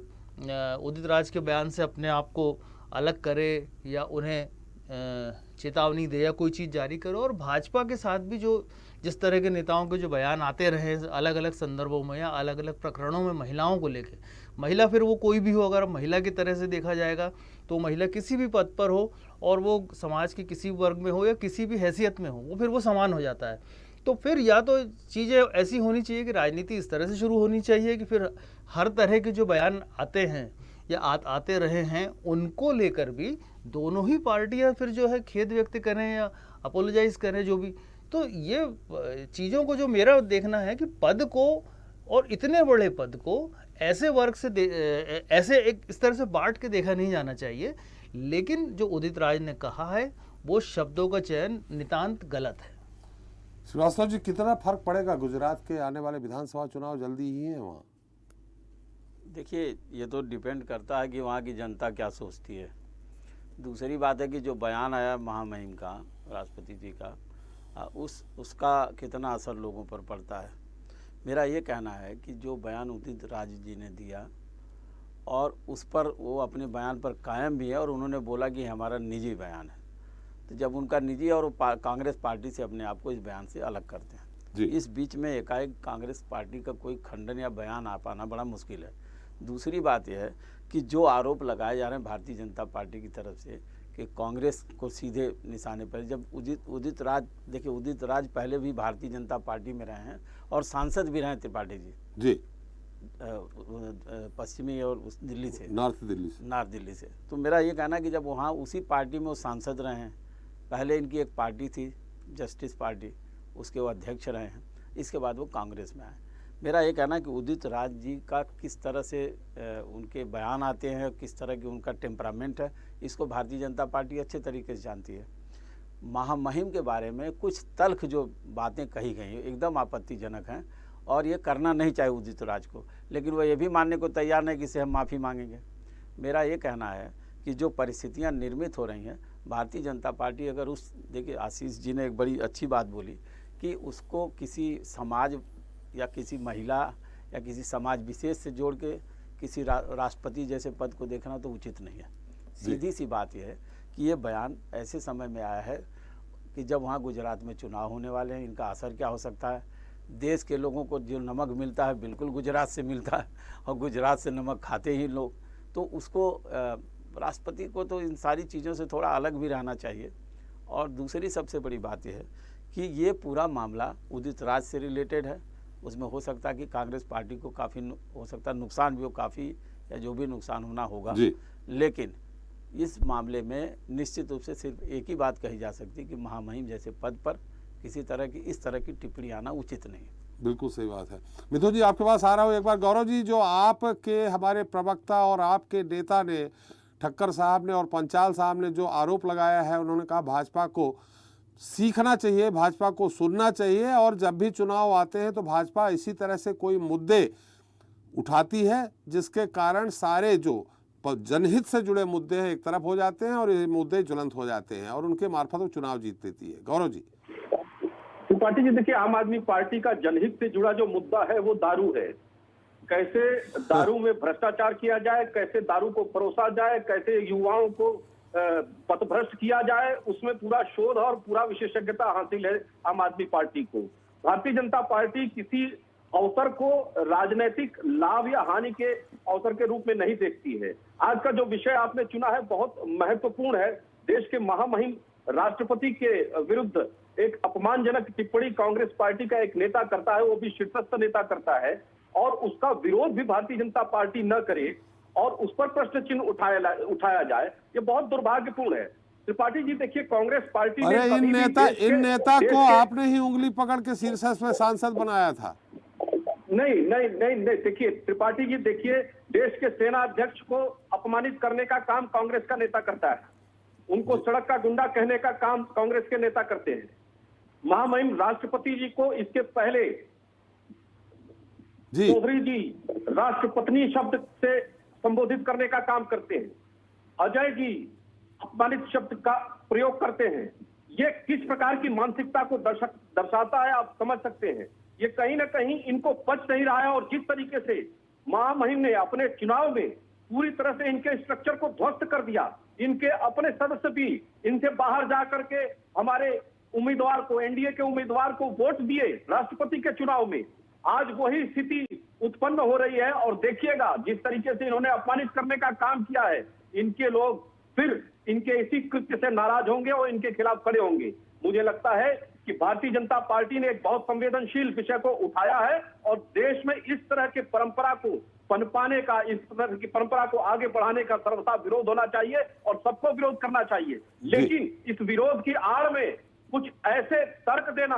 उदित राज के बयान से अपने आप को अलग करे या उन्हें चेतावनी दे या कोई चीज़ जारी करे, और भाजपा के साथ भी जिस तरह के नेताओं के जो बयान आते रहे अलग अलग संदर्भों में या अलग अलग प्रकरणों में महिलाओं को लेकर, महिला फिर वो कोई भी हो, अगर महिला की तरह से देखा जाएगा तो महिला किसी भी पद पर हो और वो समाज के किसी वर्ग में हो या किसी भी हैसियत में हो, वो फिर वो समान हो जाता है। तो फिर या तो चीज़ें ऐसी होनी चाहिए कि राजनीति इस तरह से शुरू होनी चाहिए कि फिर हर तरह के जो बयान आते हैं या आते रहे हैं उनको लेकर भी दोनों ही पार्टियां फिर जो है खेद व्यक्त करें या अपोलोजाइज करें, जो भी। तो ये चीज़ों को जो मेरा देखना है कि पद को और इतने बड़े पद को ऐसे वर्ग से ऐसे एक इस तरह से बांट के देखा नहीं जाना चाहिए। लेकिन जो उदित राज ने कहा है वो शब्दों का चयन नितांत गलत है। श्रीवास्तव जी, कितना फर्क पड़ेगा? गुजरात के आने वाले विधानसभा चुनाव जल्दी ही है वहाँ। देखिए, ये तो डिपेंड करता है कि वहाँ की जनता क्या सोचती है। दूसरी बात है कि जो बयान आया महामहिम का, राष्ट्रपति जी का, उसका कितना असर लोगों पर पड़ता है। मेरा ये कहना है कि जो बयान उदित राज जी ने दिया और उस पर वो अपने बयान पर कायम भी है और उन्होंने बोला कि हमारा निजी बयान है, तो जब उनका निजी और कांग्रेस पार्टी से अपने आप को इस बयान से अलग करते हैं, इस बीच में एकाएक कांग्रेस पार्टी का कोई खंडन या बयान आ पाना बड़ा मुश्किल है। दूसरी बात यह है कि जो आरोप लगाए जा रहे हैं भारतीय जनता पार्टी की तरफ से कि कांग्रेस को सीधे निशाने पर, जब उदित राज, देखिए उदित राज पहले भी भारतीय जनता पार्टी में रहे हैं और सांसद भी रहे हैं त्रिपाठी जी पश्चिमी और दिल्ली से, नॉर्थ दिल्ली से। तो मेरा ये कहना है कि जब वहाँ उसी पार्टी में वो सांसद रहे हैं, पहले इनकी एक पार्टी थी जस्टिस पार्टी, उसके वो अध्यक्ष रहे हैं, इसके बाद वो कांग्रेस में आए। मेरा ये कहना है कि उदित राज जी का किस तरह से उनके बयान आते हैं, किस तरह की उनका टेम्परामेंट है, इसको भारतीय जनता पार्टी अच्छे तरीके से जानती है। महामहिम के बारे में कुछ तल्ख जो बातें कही गई एकदम आपत्तिजनक हैं और ये करना नहीं चाहिए उदित राज को, लेकिन वो ये भी मानने को तैयार नहीं कि इससे हम माफ़ी मांगेंगे। मेरा ये कहना है कि जो परिस्थितियाँ निर्मित हो रही हैं, भारतीय जनता पार्टी अगर उस, देखिए आशीष जी ने एक बड़ी अच्छी बात बोली कि उसको किसी समाज या किसी महिला या किसी समाज विशेष से जोड़ के किसी राष्ट्रपति जैसे पद को देखना तो उचित नहीं है। सीधी सी बात यह है कि ये बयान ऐसे समय में आया है कि जब वहाँ गुजरात में चुनाव होने वाले हैं, इनका असर क्या हो सकता है। देश के लोगों को जो नमक मिलता है बिल्कुल गुजरात से मिलता है और गुजरात से नमक खाते ही लोग, तो उसको राष्ट्रपति को तो इन सारी चीज़ों से थोड़ा अलग भी रहना चाहिए। और दूसरी सबसे बड़ी बात यह है कि ये पूरा मामला उदित राज से रिलेटेड है, उसमें हो सकता है कि कांग्रेस पार्टी को काफ़ी हो सकता है नुकसान भी हो, काफ़ी या जो भी नुकसान होना होगा, लेकिन इस मामले में निश्चित रूप से सिर्फ एक ही बात कही जा सकती है कि महामहिम जैसे पद पर किसी तरह की इस तरह की टिप्पणी आना उचित नहीं है। बिल्कुल सही बात है। मिथुन जी आपके पास आ रहा हूँ एक बार। गौरव जी, जो आपके हमारे प्रवक्ता और आपके नेता ने, ठक्कर साहब ने और पंचाल साहब ने जो आरोप लगाया है, उन्होंने कहा भाजपा को सीखना चाहिए, भाजपा को सुनना चाहिए और जब भी चुनाव आते हैं तो भाजपा इसी तरह से कोई मुद्दे उठाती है जिसके कारण सारे जो जनहित से जुड़े मुद्दे हैं एक तरफ हो जाते हैं और ये मुद्दे ज्वलंत हो जाते हैं और उनके मार्फत वो चुनाव जीत लेती है। गौरव जी। त्रिपाठी जी, देखिए आम आदमी पार्टी का जनहित से जुड़ा जो मुद्दा है वो दारू है। कैसे दारू में भ्रष्टाचार किया जाए, कैसे दारू को परोसा जाए, कैसे युवाओं को पथभ्रष्ट किया जाए, उसमें पूरा शोध और पूरा विशेषज्ञता हासिल है आम आदमी पार्टी को। भारतीय जनता पार्टी किसी अवसर को राजनीतिक लाभ या हानि के अवसर के रूप में नहीं देखती है। आज का जो विषय आपने चुना है बहुत महत्वपूर्ण है। देश के महामहिम राष्ट्रपति के विरुद्ध एक अपमानजनक टिप्पणी कांग्रेस पार्टी का एक नेता करता है, वो भी शीर्षस्थ नेता करता है, और उसका विरोध भी भारतीय जनता पार्टी न करे और उस पर प्रश्न चिन्ह उठाया जाए, ये बहुत दुर्भाग्यपूर्ण है। त्रिपाठी जी, देखिए कांग्रेस पार्टी ने इन नेता को आपने ही उंगली पकड़ के शीर्षस्थ में सांसद बनाया था। नहीं, देखिए त्रिपाठी जी, देखिए देश के सेना अध्यक्ष को अपमानित करने का काम कांग्रेस का नेता करता है, उनको सड़क का गुंडा कहने का काम कांग्रेस के नेता करते हैं। महामहिम राष्ट्रपति जी को इसके पहले चौधरी जी राष्ट्रपत्नी शब्द से संबोधित करने का काम करते हैं। अजय जी अपमानित शब्द का प्रयोग करते हैं। ये किस प्रकार की मानसिकता को दर्शाता है आप समझ सकते हैं। ये कहीं ना कहीं इनको पच नहीं रहा है और जिस तरीके से महामहिम ने अपने चुनाव में पूरी तरह से इनके स्ट्रक्चर को ध्वस्त कर दिया, इनके अपने सदस्य भी इनसे बाहर जा करके हमारे उम्मीदवार को, एनडीए के उम्मीदवार को वोट दिए राष्ट्रपति के चुनाव में। आज वही स्थिति उत्पन्न हो रही है और देखिएगा जिस तरीके से इन्होंने अपमानित करने का काम किया है, इनके लोग फिर इनके इसी कृत्य से नाराज होंगे और इनके खिलाफ खड़े होंगे। मुझे लगता है कि भारतीय जनता पार्टी ने एक बहुत संवेदनशील विषय को उठाया है और देश में इस तरह के परंपरा को पनपाने का, इस तरह की परंपरा को आगे बढ़ाने का सर्वथा विरोध होना चाहिए और सबको विरोध करना चाहिए। लेकिन इस विरोध की आड़ में कुछ ऐसे तर्क देना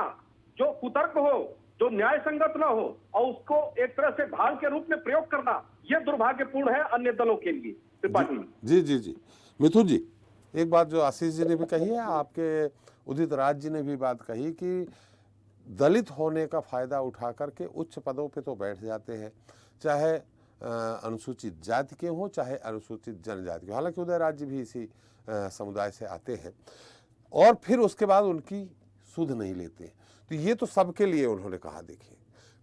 जो कुतर्क हो, जो न्याय संगत न हो और उसको एक तरह से ढाल के रूप में प्रयोग करना, यह दुर्भाग्यपूर्ण है अन्य दलों के लिए। त्रिपाठी जी। मिथुन जी, एक बात जो आशीष जी ने भी कही है, आपके उदित राज जी ने भी बात कही कि दलित होने का फायदा उठा करके उच्च पदों पे तो बैठ जाते हैं, चाहे अनुसूचित जाति के हों चाहे अनुसूचित जनजाति के। हालांकि उदय राज जी भी इसी समुदाय से आते हैं और फिर उसके बाद उनकी सुध नहीं लेते। तो ये तो सबके लिए उन्होंने कहा। देखिए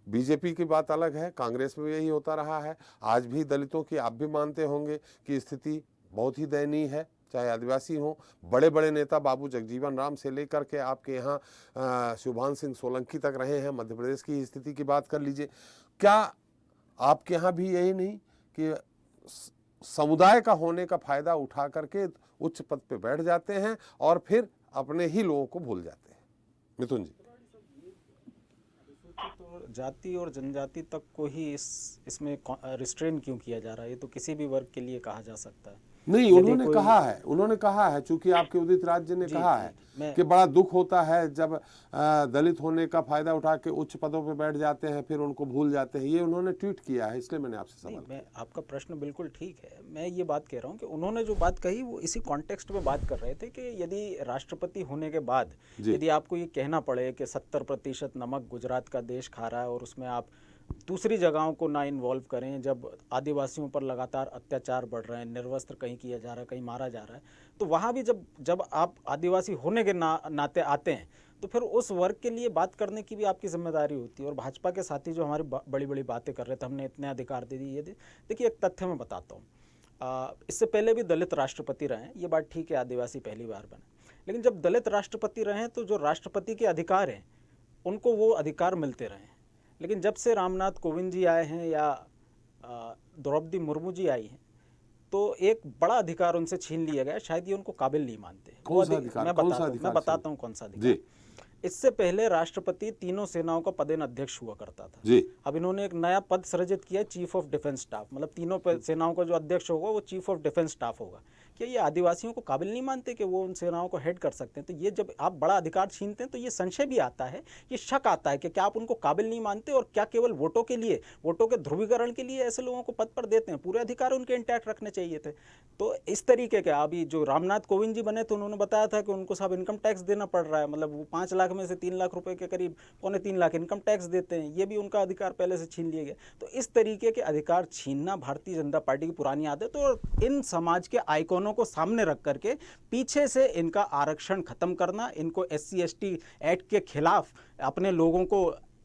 बीजेपी की बात अलग है, कांग्रेस में यही होता रहा है, आज भी दलितों की आप भी मानते होंगे कि स्थिति बहुत ही दयनीय है, चाहे आदिवासी हों, बड़े बड़े नेता बाबू जगजीवन राम से लेकर के आपके यहाँ शुभान सिंह सोलंकी तक रहे हैं। मध्य प्रदेश की स्थिति की बात कर लीजिए, क्या आपके यहाँ भी यही नहीं कि समुदाय का होने का फायदा उठा करके उच्च पद पे बैठ जाते हैं और फिर अपने ही लोगों को भूल जाते हैं? मिथुन जी, तो जाति और जनजाति तक को ही इसमें रिस्ट्रेन क्यों किया जा रहा है? ये तो किसी भी वर्ग के लिए कहा जा सकता है। नहीं, उन्होंने कहा है चूंकि आपके उदित राज जी ने कहा है कि बड़ा दुख होता है जब दलित होने का फायदा उठा के उच्च पदों पे बैठ जाते हैं फिर उनको भूल जाते हैं। ये उन्होंने ट्वीट किया है, इसलिए मैंने आपसे सवाल किया। आपका प्रश्न बिल्कुल ठीक है। मैं ये बात कह रहा हूँ कि उन्होंने जो बात कही वो इसी कॉन्टेक्स्ट में बात कर रहे थे कि यदि राष्ट्रपति होने के बाद यदि आपको ये कहना पड़े कि 70% नमक गुजरात का देश खा रहा है और उसमें आप दूसरी जगहों को ना इन्वॉल्व करें, जब आदिवासियों पर लगातार अत्याचार बढ़ रहे हैं, निर्वस्त्र कहीं किया जा रहा है, कहीं मारा जा रहा है, तो वहाँ भी जब आप आदिवासी होने के नाते आते हैं तो फिर उस वर्ग के लिए बात करने की भी आपकी जिम्मेदारी होती है। और भाजपा के साथी जो हमारी बड़ी बड़ी बातें कर रहे थे, हमने इतने अधिकार दे दिए, देखिए एक तथ्य मैं बताता हूँ। इससे पहले भी दलित राष्ट्रपति रहे, ये बात ठीक है, आदिवासी पहली बार बने, लेकिन जब दलित राष्ट्रपति रहे तो जो राष्ट्रपति के अधिकार हैं उनको वो अधिकार मिलते रहे। लेकिन जब से रामनाथ कोविंद जी आए हैं या द्रौपदी मुर्मू जी आई हैं तो एक बड़ा अधिकार उनसे छीन लिया गया। शायद ये उनको काबिल नहीं मानते। कौन सा अधिकार? मैं बताता हूँ कौन सा अधिकार। इससे पहले राष्ट्रपति तीनों सेनाओं का पदेन अध्यक्ष हुआ करता था जी। अब इन्होंने एक नया पद सृजित किया, चीफ ऑफ डिफेंस स्टाफ, मतलब तीनों सेनाओं का जो अध्यक्ष होगा वो चीफ ऑफ डिफेंस स्टाफ होगा। क्या ये आदिवासियों को काबिल नहीं मानते कि वो उन सेनाओं को हेड कर सकते हैं? तो ये जब आप बड़ा अधिकार छीनते हैं तो ये संशय भी आता है, ये शक आता है कि क्या आप उनको काबिल नहीं मानते और क्या केवल वोटों के लिए, वोटों के ध्रुवीकरण के लिए ऐसे लोगों को पद पर देते हैं? पूरे अधिकार उनके इंटैक्ट रखने चाहिए थे। तो इस तरीके के अभी जो रामनाथ कोविंद जी बने तो उन्होंने बताया था कि उनको सब इनकम टैक्स देना पड़ रहा है, मतलब वो 5 लाख में से 3 लाख रुपए के करीब 2.25 लाख इनकम टैक्स देते हैं, ये भी उनका अधिकार पहले से छीन लिया गया। तो इस तरीके के अधिकार छीनना भारतीय जनता पार्टी की पुरानी आदत है और इन समाज के आइकॉनों को सामने रख करके पीछे से इनका आरक्षण खत्म करना, इनको SC ST एक्ट के खिलाफ अपने लोगों को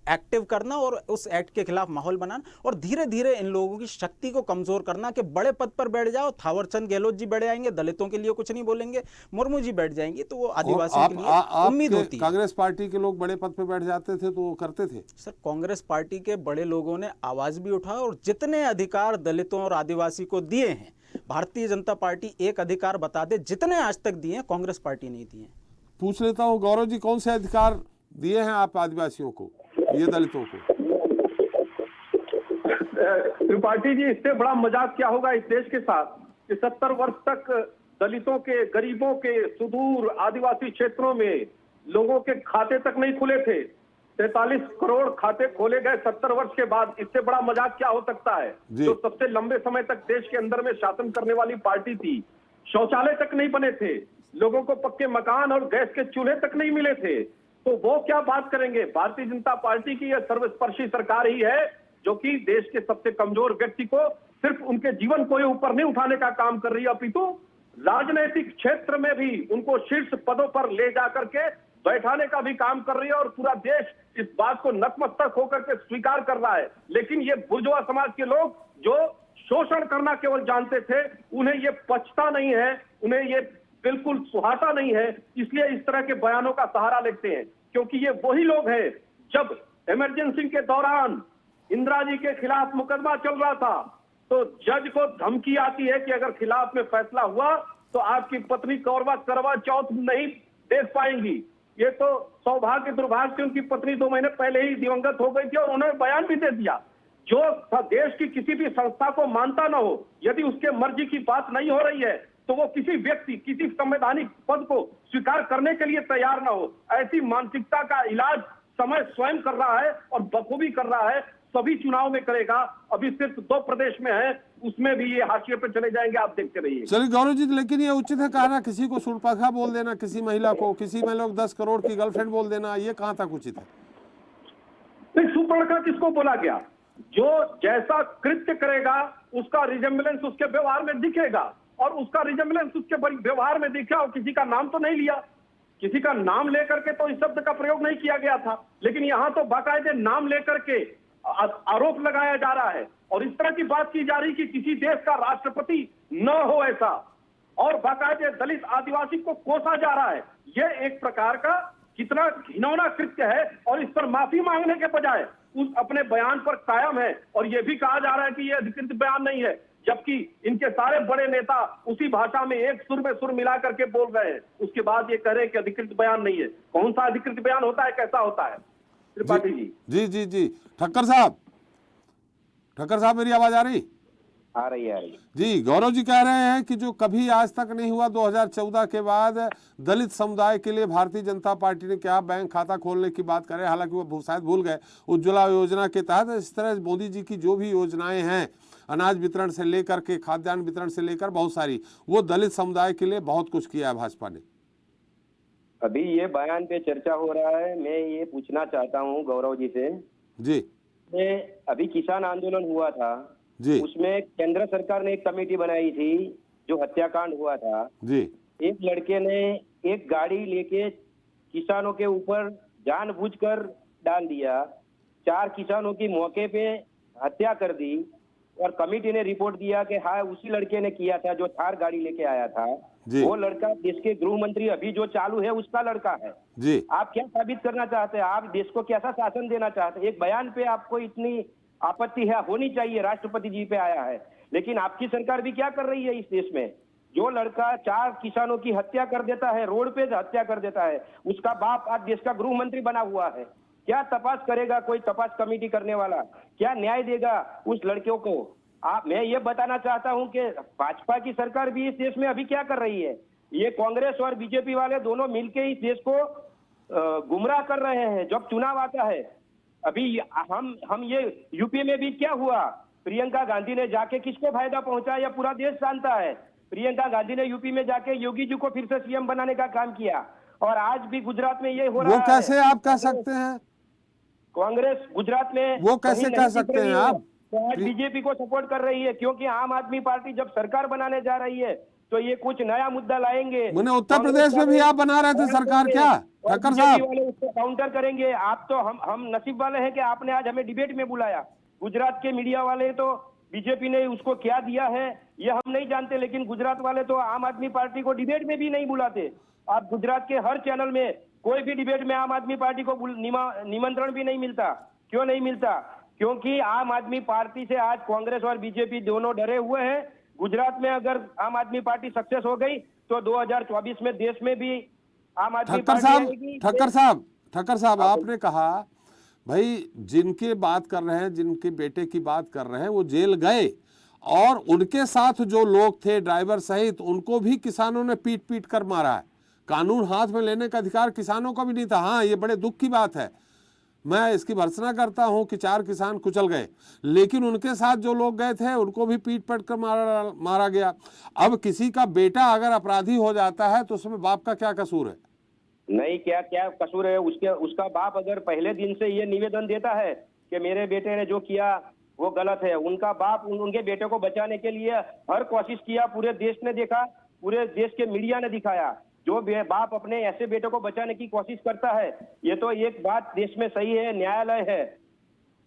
एक्टिव करना और उस एक्ट के खिलाफ माहौल बनाना और धीरे धीरे इन लोगों की शक्ति को कमजोर करना कि बड़े पद पर बैठ जाओ, थावरचंद गहलोत जी बैठ जाएंगे, दलितों के लिए कुछ नहीं बोलेंगे, मुर्मू जी बैठ जाएंगे, तो वो आदिवासियों के लिए उम्मीद होती है। कांग्रेस पार्टी के लोग बड़े पद पर बैठ जाते थे तो वो करते थे। सर, कांग्रेस पार्टी के बड़े लोगों ने आवाज भी उठाया और जितने अधिकार दलितों और आदिवासी को दिए हैं, भारतीय जनता पार्टी एक अधिकार बता दे जितने आज तक दिए हैं कांग्रेस पार्टी नहीं दिए। पूछ लेता हूँ गौरव जी, कौन से अधिकार दिए हैं आप आदिवासियों को, ये दलितों को? त्रिपाठी जी, इससे बड़ा मजाक क्या होगा इस देश के साथ कि 70 वर्ष तक दलितों के, गरीबों के, सुदूर आदिवासी क्षेत्रों में लोगों के खाते तक नहीं खुले थे। 43 करोड़ खाते खोले गए 70 वर्ष के बाद। इससे बड़ा मजाक क्या हो सकता है? जो सबसे लंबे समय तक देश के अंदर में शासन करने वाली पार्टी थी, शौचालय तक नहीं बने थे, लोगों को पक्के मकान और गैस के चूल्हे तक नहीं मिले थे, तो वो क्या बात करेंगे? भारतीय जनता पार्टी की यह सर्वस्पर्शी सरकार ही है जो कि देश के सबसे कमजोर व्यक्ति को सिर्फ उनके जीवन को ऊपर नहीं उठाने का काम कर रही है, अपितु राजनीतिक क्षेत्र में भी उनको शीर्ष पदों पर ले जाकर के बैठाने का भी काम कर रही है और पूरा देश इस बात को नतमस्तक होकर के स्वीकार कर रहा है। लेकिन ये बुर्जुआ समाज के लोग जो शोषण करना केवल जानते थे, उन्हें ये पचता नहीं है, उन्हें ये बिल्कुल सुहाता नहीं है, इसलिए इस तरह के बयानों का सहारा लेते हैं। क्योंकि ये वही लोग हैं, जब इमरजेंसी के दौरान इंदिरा जी के खिलाफ मुकदमा चल रहा था तो जज को धमकी आती है कि अगर खिलाफ में फैसला हुआ तो आपकी पत्नी करवा चौथ नहीं देख पाएंगी। ये तो सौभाग्य दुर्भाग्य से उनकी पत्नी 2 महीने पहले ही दिवंगत हो गई थी और उन्होंने बयान भी दे दिया। जो देश की किसी भी संस्था को मानता ना हो, यदि उसके मर्जी की बात नहीं हो रही है तो वो किसी व्यक्ति, किसी संवैधानिक पद को स्वीकार करने के लिए तैयार ना हो। ऐसी मानसिकता का इलाज समय स्वयं कर रहा है और बखूबी कर रहा है, सभी चुनाव में करेगा। अभी सिर्फ 2 प्रदेश में है, उसमें भी ये हाशिए पे चले जाएंगे, आप देखते रहिए। चलिए गौरव जी, लेकिन ये उचित है कहना किसी को सुरपखा बोल देना, किसी महिला को, किसी में लोग 10 करोड़ की गर्लफ्रेंड बोल देना, ये कहाँ तक उचित है? सुपर्णखा किसको बोला गया? जो जैसा कृत्य करेगा उसका रिजेम्बलेंस उसके व्यवहार में दिखेगा और उसका रिजेम्बलेंस उसके व्यवहार में दिखा और किसी का नाम तो नहीं लिया, किसी का नाम लेकर के तो इस शब्द का प्रयोग नहीं किया गया था, लेकिन यहाँ तो बाकायदे नाम लेकर के आरोप लगाया जा रहा है और इस तरह की बात की जा रही कि किसी देश का राष्ट्रपति न हो ऐसा। और बाकायदे दलित आदिवासी को कोसा जा रहा है। ये एक प्रकार का कितना घिनौना कृत्य है और इस पर माफी मांगने के बजाय उस अपने बयान पर कायम है और ये भी कहा जा रहा है कि ये अधिकृत बयान नहीं है, जबकि इनके सारे बड़े नेता उसी भाषा में एक सुर में सुर मिला करके बोल रहे हैं। उसके बाद ये कह रहे हैं कि अधिकृत बयान नहीं है। कौन सा अधिकृत बयान होता है, कैसा होता है? त्रिपाठी जी। जी जी जी ठक्कर साहब मेरी आवाज आ रही? आ रही है जी। गौरव जी कह रहे हैं कि जो कभी आज तक नहीं हुआ, 2014 के बाद दलित समुदाय के लिए भारतीय जनता पार्टी ने क्या बैंक खाता खोलने की बात करे, हालांकि वो शायद भूल गए उज्ज्वला योजना के तहत। इस तरह मोदी जी की जो भी योजनाएं हैं, अनाज वितरण से लेकर के खाद्यान्न वितरण से लेकर बहुत सारी, वो दलित समुदाय के लिए बहुत कुछ किया है भाजपा ने। अभी ये बयान पे चर्चा हो रहा है, मैं ये पूछना चाहता हूँ गौरव जी से। जी। अभी किसान आंदोलन हुआ था जी, उसमें केंद्र सरकार ने एक कमेटी बनाई थी जो हत्याकांड हुआ था जी। एक लड़के ने एक गाड़ी लेके किसानों के ऊपर जानबूझकर डाल दिया, 4 किसानों की मौके पे हत्या कर दी और कमेटी ने रिपोर्ट दिया कि हाँ उसी लड़के ने किया था जो थार गाड़ी लेके आया था। वो लड़का देश के गृह मंत्री अभी जो चालू है उसका लड़का है जी। आप क्या साबित करना चाहते हैं? आप देश को कैसा शासन देना चाहते हैं? एक बयान पे आपको इतनी आपत्ति है, होनी चाहिए, राष्ट्रपति जी पे आया है, लेकिन आपकी सरकार भी क्या कर रही है इस देश में? जो लड़का 4 किसानों की हत्या कर देता है, रोड पे हत्या कर देता है, उसका बाप आज देश का गृह मंत्री बना हुआ है। क्या तपास करेगा कोई तपास कमेटी करने वाला? क्या न्याय देगा उस लड़कियों को? मैं ये बताना चाहता हूं कि भाजपा की सरकार भी इस देश में अभी क्या कर रही है, ये कांग्रेस और बीजेपी वाले दोनों मिलके इस देश को गुमराह कर रहे हैं। जब चुनाव आता है, अभी हम ये यूपी में भी क्या हुआ, प्रियंका गांधी ने जाके किसको फायदा पहुंचाया पूरा देश जानता है। प्रियंका गांधी ने यूपी में जाके योगी जी को फिर से सीएम बनाने का काम किया और आज भी गुजरात में ये हो रहा है। वो कैसे आप कह सकते हैं? कांग्रेस गुजरात में वो कैसे कह सकते हैं आप? तो आज बीजेपी को सपोर्ट कर रही है क्योंकि आम आदमी पार्टी जब सरकार बनाने जा रही है तो ये कुछ नया मुद्दा लाएंगे। मैंने उत्तर प्रदेश में भी आप बना रहे थे सरकार, क्या ठक्कर साहब? वाले उसको काउंटर करेंगे। आप तो हम नसीब वाले हैं कि आपने आज हमें डिबेट में बुलाया। गुजरात के मीडिया वाले तो बीजेपी ने उसको क्या दिया है ये हम नहीं जानते, लेकिन गुजरात वाले तो आम आदमी पार्टी को डिबेट में भी नहीं बुलाते। आप गुजरात के हर चैनल में कोई भी डिबेट में आम आदमी पार्टी को निमंत्रण भी नहीं मिलता। क्यों नहीं मिलता? क्योंकि आम आदमी पार्टी से आज कांग्रेस और बीजेपी दोनों डरे हुए हैं। गुजरात में अगर आम आदमी पार्टी सक्सेस हो गई तो 2024 में देश में भी आम आदमी पार्टी। ठक्कर साहब आपने कहा भाई जिनके बात कर रहे हैं, जिनके बेटे की बात कर रहे हैं, वो जेल गए और उनके साथ जो लोग थे ड्राइवर सहित उनको भी किसानों ने पीट पीट कर मारा है। कानून हाथ में लेने का अधिकार किसानों को भी नहीं था। हाँ, ये बड़े दुख की बात है, मैं इसकी भर्त्सना करता हूं कि 4 किसान कुचल गए, लेकिन उनके साथ जो लोग गए थे उनको भी पीट पीट कर मारा गया। अब किसी का बेटा अगर अपराधी हो जाता है तो उसमें बाप का क्या कसूर है? नहीं, क्या क्या कसूर है उसका बाप अगर पहले दिन से ये निवेदन देता है कि मेरे बेटे ने जो किया वो गलत है, उनका बाप उनके बेटे को बचाने के लिए हर कोशिश किया, पूरे देश ने देखा, पूरे देश के मीडिया ने दिखाया। जो बाप अपने ऐसे बेटे को बचाने की कोशिश करता है, ये तो एक बात देश में सही है, न्यायालय है,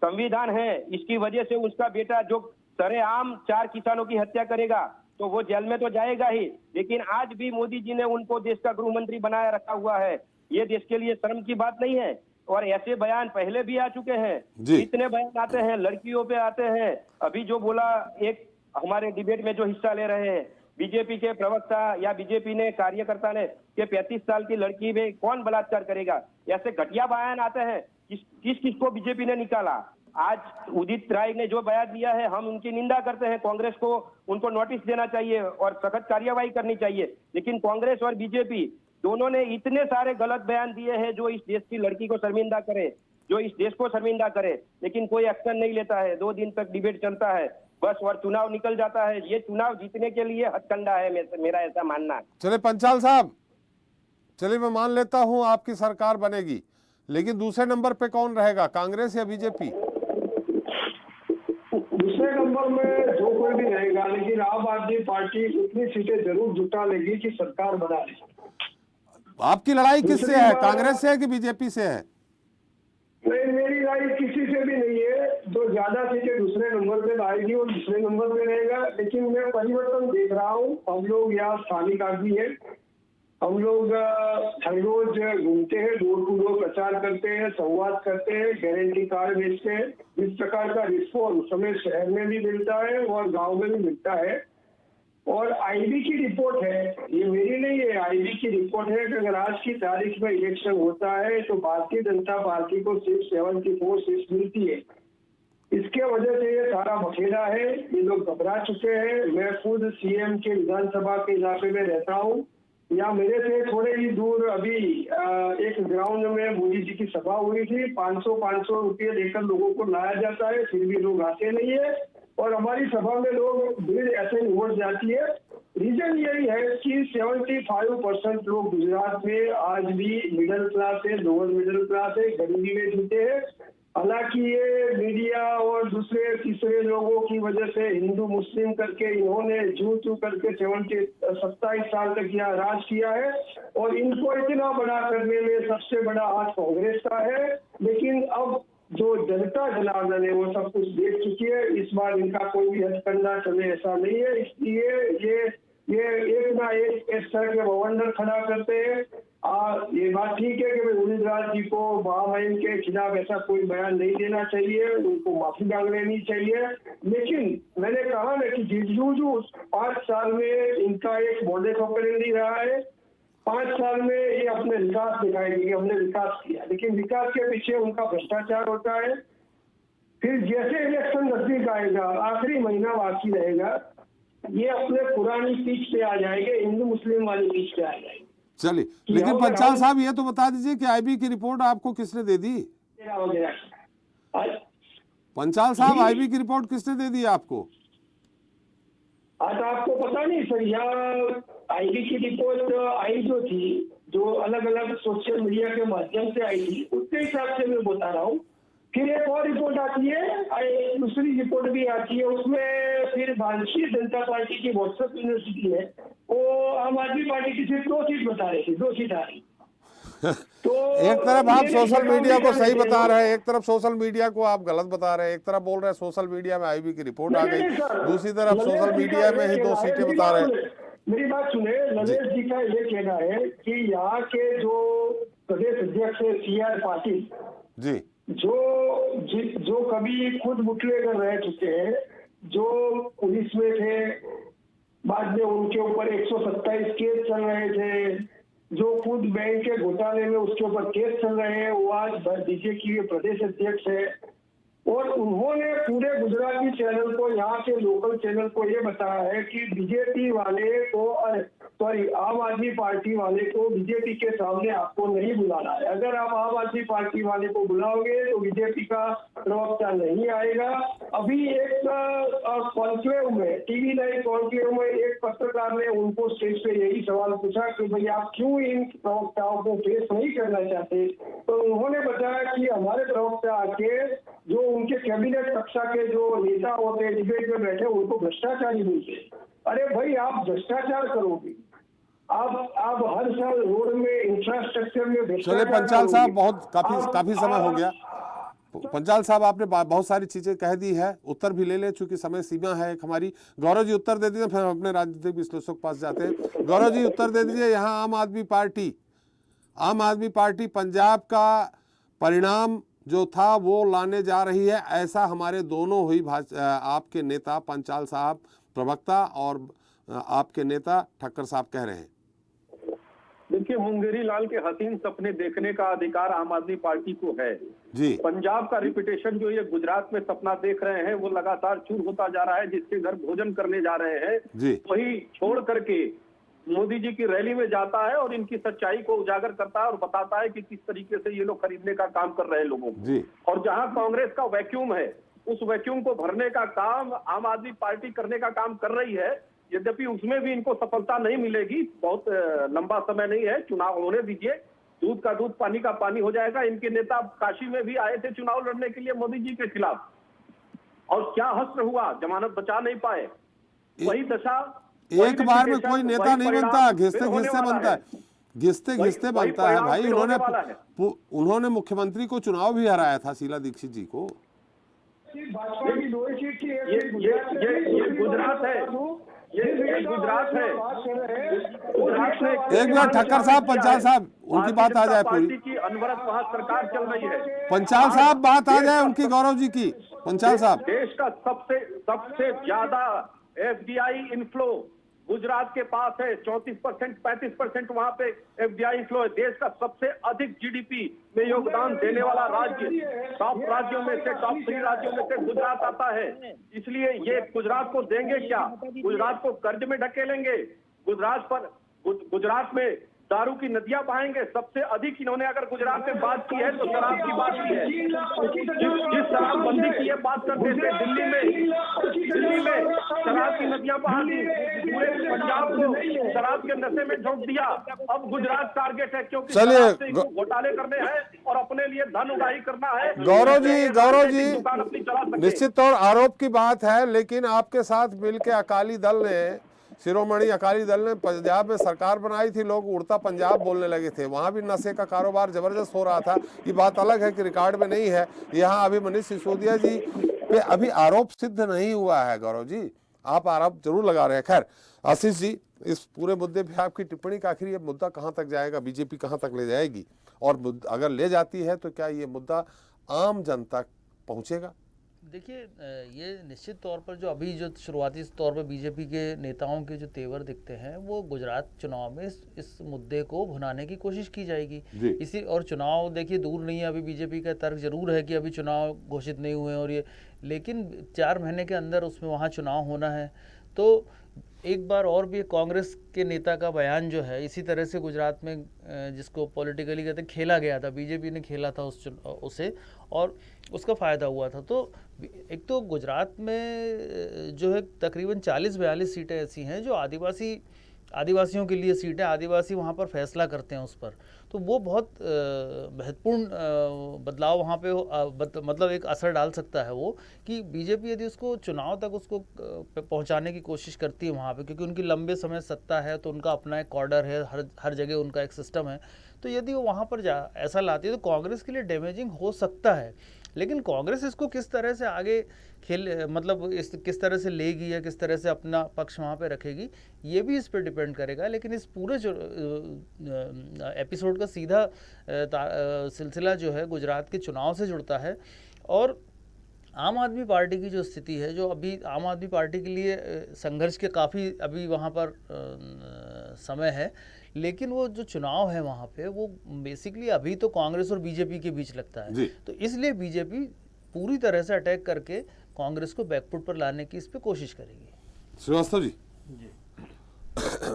संविधान है, इसकी वजह से उसका बेटा जो सरेआम 4 किसानों की हत्या करेगा तो वो जेल में तो जाएगा ही, लेकिन आज भी मोदी जी ने उनको देश का गृह मंत्री बनाया रखा हुआ है। ये देश के लिए शर्म की बात नहीं है। और ऐसे बयान पहले भी आ चुके हैं, इतने बयान आते हैं, लड़कियों पे आते हैं। अभी जो बोला, एक हमारे डिबेट में जो हिस्सा ले रहे हैं बीजेपी के प्रवक्ता या बीजेपी ने कार्यकर्ता ने कि 35 साल की लड़की में कौन बलात्कार करेगा, ऐसे घटिया बयान आते हैं। किस को बीजेपी ने निकाला? आज उदित राय ने जो बयान दिया है, हम उनकी निंदा करते हैं। कांग्रेस को उनको नोटिस देना चाहिए और सख्त कार्यवाही करनी चाहिए, लेकिन कांग्रेस और बीजेपी दोनों ने इतने सारे गलत बयान दिए हैं जो इस देश की लड़की को शर्मिंदा करे, जो इस देश को शर्मिंदा करे, लेकिन कोई एक्शन नहीं लेता है। 2 दिन तक डिबेट चलता है बस और चुनाव निकल जाता है। ये चुनाव जीतने के लिए हथकंडा है, मेरा ऐसा मानना है। चले पंचाल साहब, चलिए मैं मान लेता हूं आपकी सरकार बनेगी, लेकिन दूसरे नंबर पे कौन रहेगा, कांग्रेस या बीजेपी? दूसरे नंबर में जो कोई भी रहेगा, लेकिन आम आदमी पार्टी उतनी सीटें जरूर जुटा लेगी कि सरकार बना ले। आपकी लड़ाई किससे है, कांग्रेस से है कि बीजेपी से है? नहीं, मेरी राय किसी से भी नहीं है। जो ज्यादा सीटें दूसरे नंबर पे आएगी वो दूसरे नंबर पे रहेगा, लेकिन मैं परिवर्तन देख रहा हूँ। हम लोग यहाँ स्थानीय आदमी है, हम लोग हर रोज घूमते हैं, डोर टू डोर प्रचार करते हैं, संवाद करते हैं, गारंटी कार्ड बेचते हैं। इस प्रकार का रिस्पॉन्स हमें शहर में भी मिलता है और गांव में भी मिलता है। और आईबी की रिपोर्ट है, ये मेरी नहीं है, आईबी की रिपोर्ट है कि अगर आज की तारीख में इलेक्शन होता है तो भारतीय जनता पार्टी को सिर्फ 74 सीट मिलती है। इसके वजह से ये सारा बखेड़ा है, ये लोग घबरा चुके हैं। मैं खुद सीएम के विधानसभा के इलाके में रहता हूँ। यहाँ मेरे से थोड़े ही दूर अभी एक ग्राउंड में मोदी जी की सभा हुई थी। 500 रुपये देकर लोगों को लाया जाता है, फिर भी लोग आते नहीं है। और हमारी सभा में लोग भीड़ ऐसे ही उमड़ जाती है। रीजन यही है कि 75% लोग गुजरात में आज भी मिडिल क्लास है, लोअर मिडिल क्लास है, गरीबी में जीते हैं। हालांकि ये मीडिया और दूसरे तीसरे लोगों की वजह से हिंदू मुस्लिम करके इन्होंने जू करके 27 साल तक यहाँ राज किया है और इनको इतना बड़ा करने में सबसे बड़ा हाथ कांग्रेस का है। लेकिन अब जो जनता जनार्दन है वो सब कुछ देख चुकी है। इस बार इनका कोई भी हथकंडा चले ऐसा नहीं है। इसलिए ये एक ना एक इस तरह के बवंडर खड़ा करते हैं। ये बात ठीक है कि उदित राज जी को महामहिम के खिलाफ ऐसा कोई बयान नहीं देना चाहिए, उनको माफी मांग लेनी चाहिए। लेकिन मैंने कहा ना कि जिजू 5 साल में इनका एक मॉडल ऑपरेंडी रहा है। 5 साल में ये अपने विकास दिखाएंगे कि हमने विकास किया, लेकिन विकास के पीछे उनका भ्रष्टाचार होता है। फिर जैसे इलेक्शन नजदीक आएगा, आखिरी महीना बाकी रहेगा, ये अपने पुरानी पीच पे आ जाएंगे, हिंदू मुस्लिम वाली पीच पे आ जाएंगे। चलिए, लेकिन पंचाल साहब ये तो बता दीजिए कि आईबी की रिपोर्ट आपको किसने दे दी? पंचाल साहब, आईबी की रिपोर्ट किसने दे दी आपको? आज आपको पता नहीं सर, यहाँ आईबी की रिपोर्ट आई जो थी, जो अलग अलग सोशल मीडिया के माध्यम से आई थी, उसके हिसाब से मैं बता रहा हूँ। फिर एक और रिपोर्ट आती है, दूसरी रिपोर्ट भी आती है, उसमें फिर भारतीय जनता पार्टी की व्हाट्सएप यूनिवर्सिटी है, वो आम आदमी पार्टी की सिर्फ 2 सीट बता रही थी, 2 सीट आ रही। तो एक तरफ आप सोशल मीडिया को सही बता रहे हैं, एक तरफ सोशल मीडिया को आप गलत बता रहे हैं। एक तरफ बोल रहे हैं सोशल मीडिया में आईबी की रिपोर्ट आ गई, दूसरी तरफ सोशल मीडिया में ही 2 सीटें बता रहे हैं। मेरी बात सुने, ललेश जी का ये कहना है कि यहाँ के जो प्रदेश अध्यक्ष है CR पाटिल जी, जो कभी खुद बुटलेगर रह चुके हैं, जो पुलिस में थे, बाद में उनके ऊपर 127 केस चल रहे थे, जो खुद बैंक के घोटाले में उसके ऊपर केस चल रहे हैं, वो आज बीजेपी के प्रदेश अध्यक्ष है। और उन्होंने पूरे गुजराती चैनल को, यहाँ के लोकल चैनल को ये बताया है कि बीजेपी वाले को, सॉरी आम आदमी पार्टी वाले को बीजेपी के सामने आपको नहीं बुलाना है। अगर आप आम आदमी पार्टी वाले को बुलाओगे तो बीजेपी का प्रवक्ता नहीं आएगा। अभी एक कॉन्क्लेव में, टीवी लाइव कॉन्क्लेव में एक पत्रकार ने उनको स्टेज पे यही सवाल पूछा कि भाई आप क्यों इन प्रवक्ताओं को पेश नहीं करना चाहते, तो उन्होंने बताया कि हमारे प्रवक्ता आके जो उनके कैबिनेट कक्षा के जो नेता होते हैं, डिबेट में बैठे, उनको भ्रष्टाचारी बोलते। अरे भाई, आप भ्रष्टाचार करोगे, आप हर साल रोड में, इंफ्रास्ट्रक्चर में भ्रष्टाचार। चलिए पंचाल साहब, बहुत काफी समय हो गया। पंचाल साहब, आपने बहुत सारी चीजें कह दी है, उत्तर भी ले ले, चूंकि समय सीमा है एक हमारी। गौरव जी उत्तर दे दीजिए, फिर हम अपने राजनीतिक विश्लेषक के पास जाते हैं। गौरव जी उत्तर दे दीजिए। यहाँ आम आदमी पार्टी पंजाब का परिणाम जो था वो लाने जा रही है, ऐसा हमारे दोनों हुई आपके नेता पंचाल साहब प्रवक्ता और आपके नेता ठक्कर साहब कह रहे हैं। देखिए, मुंगेरी लाल के हसीन सपने देखने का अधिकार आम आदमी पार्टी को है जी। पंजाब का रिपीटेशन जो ये गुजरात में सपना देख रहे हैं वो लगातार चूर होता जा रहा है। जिसके घर भोजन करने जा रहे हैं वही छोड़ करके मोदी जी की रैली में जाता है और इनकी सच्चाई को उजागर करता है और बताता है कि किस तरीके से ये लोग खरीदने का काम कर रहे हैं लोगों को। और जहां कांग्रेस का वैक्यूम है, उस वैक्यूम को भरने का काम आम आदमी पार्टी करने का काम कर रही है। यद्यपि उसमें भी इनको सफलता नहीं मिलेगी, बहुत लंबा समय नहीं है, चुनाव होने दीजिए, दूध का दूध पानी का पानी हो जाएगा। इनके नेता काशी में भी आए थे चुनाव लड़ने के लिए मोदी जी के खिलाफ, और क्या हश्र हुआ, जमानत बचा नहीं पाए। वही दशा एक बार में कोई नेता नहीं बनता, घिसते घिसते बनता है। घिसते घिसते वही बनता है परिणाम भाई। फिर होने वाला है। उन्होंने मुख्यमंत्री को चुनाव भी हराया था, शीला दीक्षित जी को। भाजपा की 2 सीट की ये गुजरात है, ये गुजरात है। गुजरात में एक मिनट ठक्कर साहब, पंचाल साहब, उनकी बात आ जाए पूरी। पार्टी की अनवरत वहाँ सरकार चल रही है। पंचाल साहब बात आ जाए उनकी, गौरव जी की। पंचाल साहब, देश का सबसे ज्यादा एफडीआई इनफ्लो गुजरात के पास है। 34% 35% वहाँ पे एफडीआई इनफ्लो है। देश का सबसे अधिक जीडीपी में योगदान देने वाला राज्य, टॉप राज्यों में से, टॉप 3 राज्यों में से गुजरात आता है। इसलिए ये गुजरात को देंगे क्या? गुजरात को कर्ज में ढकेलेंगे। गुजरात में दारू की नदियां बहाएंगे। सबसे अधिक इन्होंने अगर गुजरात में बात की है तो शराब की बात की है। जिस शराबबंदी की ये बात करते थे दिल्ली में शराब की नदियां बहा दी, पूरे पंजाब को शराब के नशे में झोंक दिया। अब गुजरात टारगेट है, क्योंकि चलिए घोटाले करने हैं और अपने लिए धन उगाही करना है। गौरव जी दुकान अपनी चला सके। निश्चित तौर आरोप की बात है, लेकिन आपके साथ मिलकर अकाली दल ने, शिरोमणि अकाली दल ने पंजाब में सरकार बनाई थी, लोग उड़ता पंजाब बोलने लगे थे। वहां भी नशे का कारोबार जबरदस्त हो रहा था। ये बात अलग है कि रिकॉर्ड में नहीं है। यहाँ अभी मनीष सिसोदिया जी पे अभी आरोप सिद्ध नहीं हुआ है। गौरव जी, आप आरोप जरूर लगा रहे हैं। खैर, आशीष जी, इस पूरे मुद्दे पे आपकी टिप्पणी का आखिर ये मुद्दा कहाँ तक जाएगा, बीजेपी कहाँ तक ले जाएगी, और अगर ले जाती है तो क्या ये मुद्दा आम जनता तक पहुँचेगा? देखिए, ये निश्चित तौर पर जो अभी जो शुरुआती तौर पर बीजेपी के नेताओं के जो तेवर दिखते हैं, वो गुजरात चुनाव में इस मुद्दे को भुनाने की कोशिश की जाएगी। इसी और चुनाव देखिए दूर नहीं है। अभी बीजेपी का तर्क जरूर है कि अभी चुनाव घोषित नहीं हुए और ये, लेकिन 4 महीने के अंदर उसमें वहाँ चुनाव होना है। तो एक बार और भी कांग्रेस के नेता का बयान जो है, इसी तरह से गुजरात में जिसको पॉलिटिकली कहते हैं खेला गया था, बीजेपी ने खेला था उसे, और उसका फ़ायदा हुआ था। तो एक तो गुजरात में जो है तकरीबन 40-42 सीटें ऐसी हैं जो आदिवासियों के लिए सीटें, आदिवासी वहाँ पर फैसला करते हैं उस पर। तो वो बहुत महत्वपूर्ण बदलाव वहाँ पे मतलब एक असर डाल सकता है वो, कि बीजेपी यदि उसको चुनाव तक उसको पहुँचाने की कोशिश करती है वहाँ पे, क्योंकि उनकी लंबे समय सत्ता है, तो उनका अपना एक कॉर्डर है, हर जगह उनका एक सिस्टम है। तो यदि वो वहाँ पर ऐसा लाती है तो कांग्रेस के लिए डैमेजिंग हो सकता है। लेकिन कांग्रेस इसको किस तरह से आगे किस तरह से लेगी या किस तरह से अपना पक्ष वहाँ पे रखेगी, ये भी इस पर डिपेंड करेगा। लेकिन इस पूरे जो एपिसोड का सीधा सिलसिला जो है गुजरात के चुनाव से जुड़ता है। और आम आदमी पार्टी की जो स्थिति है, जो अभी आम आदमी पार्टी के लिए संघर्ष के काफ़ी अभी वहाँ पर समय है, लेकिन वो जो चुनाव है वहाँ पे वो बेसिकली अभी तो कांग्रेस और बीजेपी के बीच लगता है। तो इसलिए बीजेपी पूरी तरह से अटैक करके कांग्रेस को बैकफुट पर लाने की इस पे कोशिश करेगी। श्रीवास्तव जी,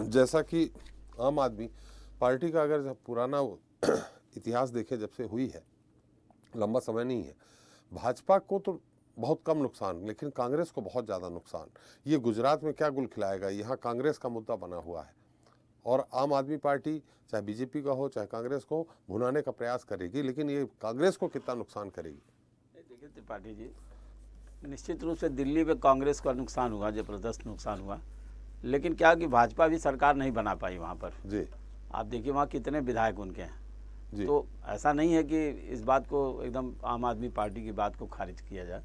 जैसा कि आम आदमी पार्टी का अगर पुराना इतिहास देखे, जब से हुई है, लंबा समय नहीं है, भाजपा को तो बहुत कम नुकसान, लेकिन कांग्रेस को बहुत ज़्यादा नुकसान। ये गुजरात में क्या गुल खिलाएगा, यहाँ कांग्रेस का मुद्दा बना हुआ है, और आम आदमी पार्टी चाहे बीजेपी का हो चाहे कांग्रेस को भुनाने का प्रयास करेगी, लेकिन ये कांग्रेस को कितना नुकसान करेगी? देखिए त्रिपाठी जी, निश्चित रूप से दिल्ली में कांग्रेस का नुकसान हुआ, जबरदस्त नुकसान हुआ, लेकिन क्या कि भाजपा भी सरकार नहीं बना पाई वहाँ पर। जी, आप देखिए वहाँ कितने विधायक उनके हैं। तो ऐसा नहीं है कि इस बात को एकदम आम आदमी पार्टी की बात को खारिज किया जाए।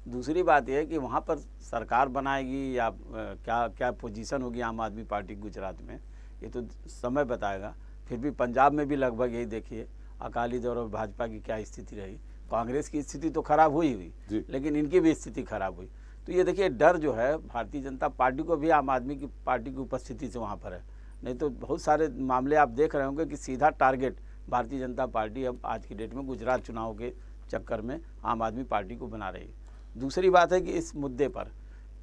दूसरी बात यह है कि वहाँ पर सरकार बनाएगी या क्या पोजीशन होगी आम आदमी पार्टी गुजरात में, ये तो समय बताएगा। फिर भी पंजाब में भी लगभग यही देखिए, अकाली दल और भाजपा की क्या स्थिति रही। कांग्रेस की स्थिति तो खराब हुई, लेकिन इनकी भी स्थिति खराब हुई। तो ये देखिए डर जो है भारतीय जनता पार्टी को भी आम आदमी की पार्टी की उपस्थिति से वहाँ पर है। नहीं तो बहुत सारे मामले आप देख रहे होंगे कि सीधा टारगेट भारतीय जनता पार्टी अब आज की डेट में गुजरात चुनाव के चक्कर में आम आदमी पार्टी को बना रही है। दूसरी बात है कि इस मुद्दे पर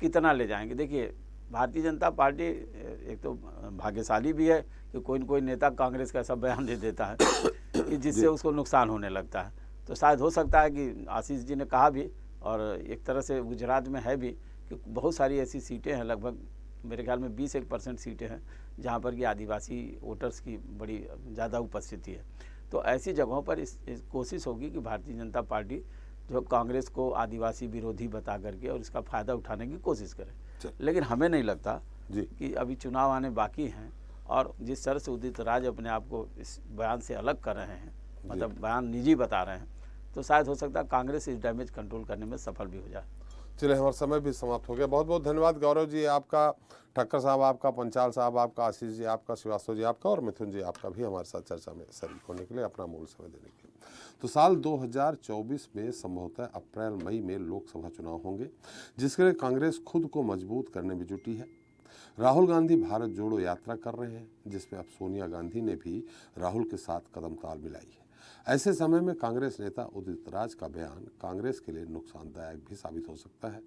कितना ले जाएंगे। देखिए भारतीय जनता पार्टी एक तो भाग्यशाली भी है कि कोई न कोई नेता कांग्रेस का ऐसा बयान दे देता है कि जिससे उसको नुकसान होने लगता है। तो शायद हो सकता है कि आशीष जी ने कहा भी, और एक तरह से गुजरात में है भी, कि बहुत सारी ऐसी सीटें हैं, लगभग मेरे ख्याल में 20-1% सीटें हैं जहाँ पर कि आदिवासी वोटर्स की बड़ी ज़्यादा उपस्थिति है। तो ऐसी जगहों पर इस कोशिश होगी कि भारतीय जनता पार्टी जो कांग्रेस को आदिवासी विरोधी बता करके और इसका फ़ायदा उठाने की कोशिश करे। लेकिन हमें नहीं लगता कि अभी चुनाव आने बाकी हैं और जिस तरह से उदित राज अपने आप को इस बयान से अलग कर रहे हैं, मतलब बयान निजी बता रहे हैं, तो शायद हो सकता है कांग्रेस इस डैमेज कंट्रोल करने में सफल भी हो जाए। चलिए, हमारा समय भी समाप्त हो गया। बहुत बहुत धन्यवाद गौरव जी आपका, ठक्कर साहब आपका, पंचाल साहब आपका, आशीष जी आपका, श्रीवास्तव जी आपका और मिथुन जी आपका भी हमारे साथ चर्चा में शरीक होने के लिए, अपना मूल समय देने के लिए। तो साल 2024 में संभवतः अप्रैल मई में लोकसभा चुनाव होंगे, जिसके लिए कांग्रेस खुद को मजबूत करने में जुटी है। राहुल गांधी भारत जोड़ो यात्रा कर रहे हैं, जिसमें अब सोनिया गांधी ने भी राहुल के साथ कदम ताल मिलाई है। ऐसे समय में कांग्रेस नेता उदित राज का बयान कांग्रेस के लिए नुकसानदायक भी साबित हो सकता है।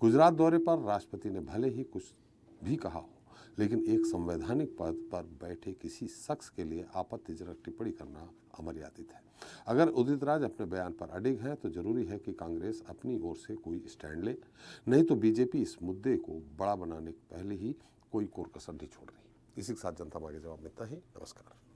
गुजरात दौरे पर राष्ट्रपति ने भले ही कुछ भी कहा हो, लेकिन एक संवैधानिक पद पर बैठे किसी शख्स के लिए आपत्तिजनक टिप्पणी करना अमर्यादित है। अगर उदित राज अपने बयान पर अडिग हैं तो जरूरी है कि कांग्रेस अपनी ओर से कोई स्टैंड ले, नहीं तो बीजेपी इस मुद्दे को बड़ा बनाने के पहले ही कोई कोर कसर नहीं छोड़ रही। इसी के साथ जनता मांगे जवाब मिलता है। नमस्कार।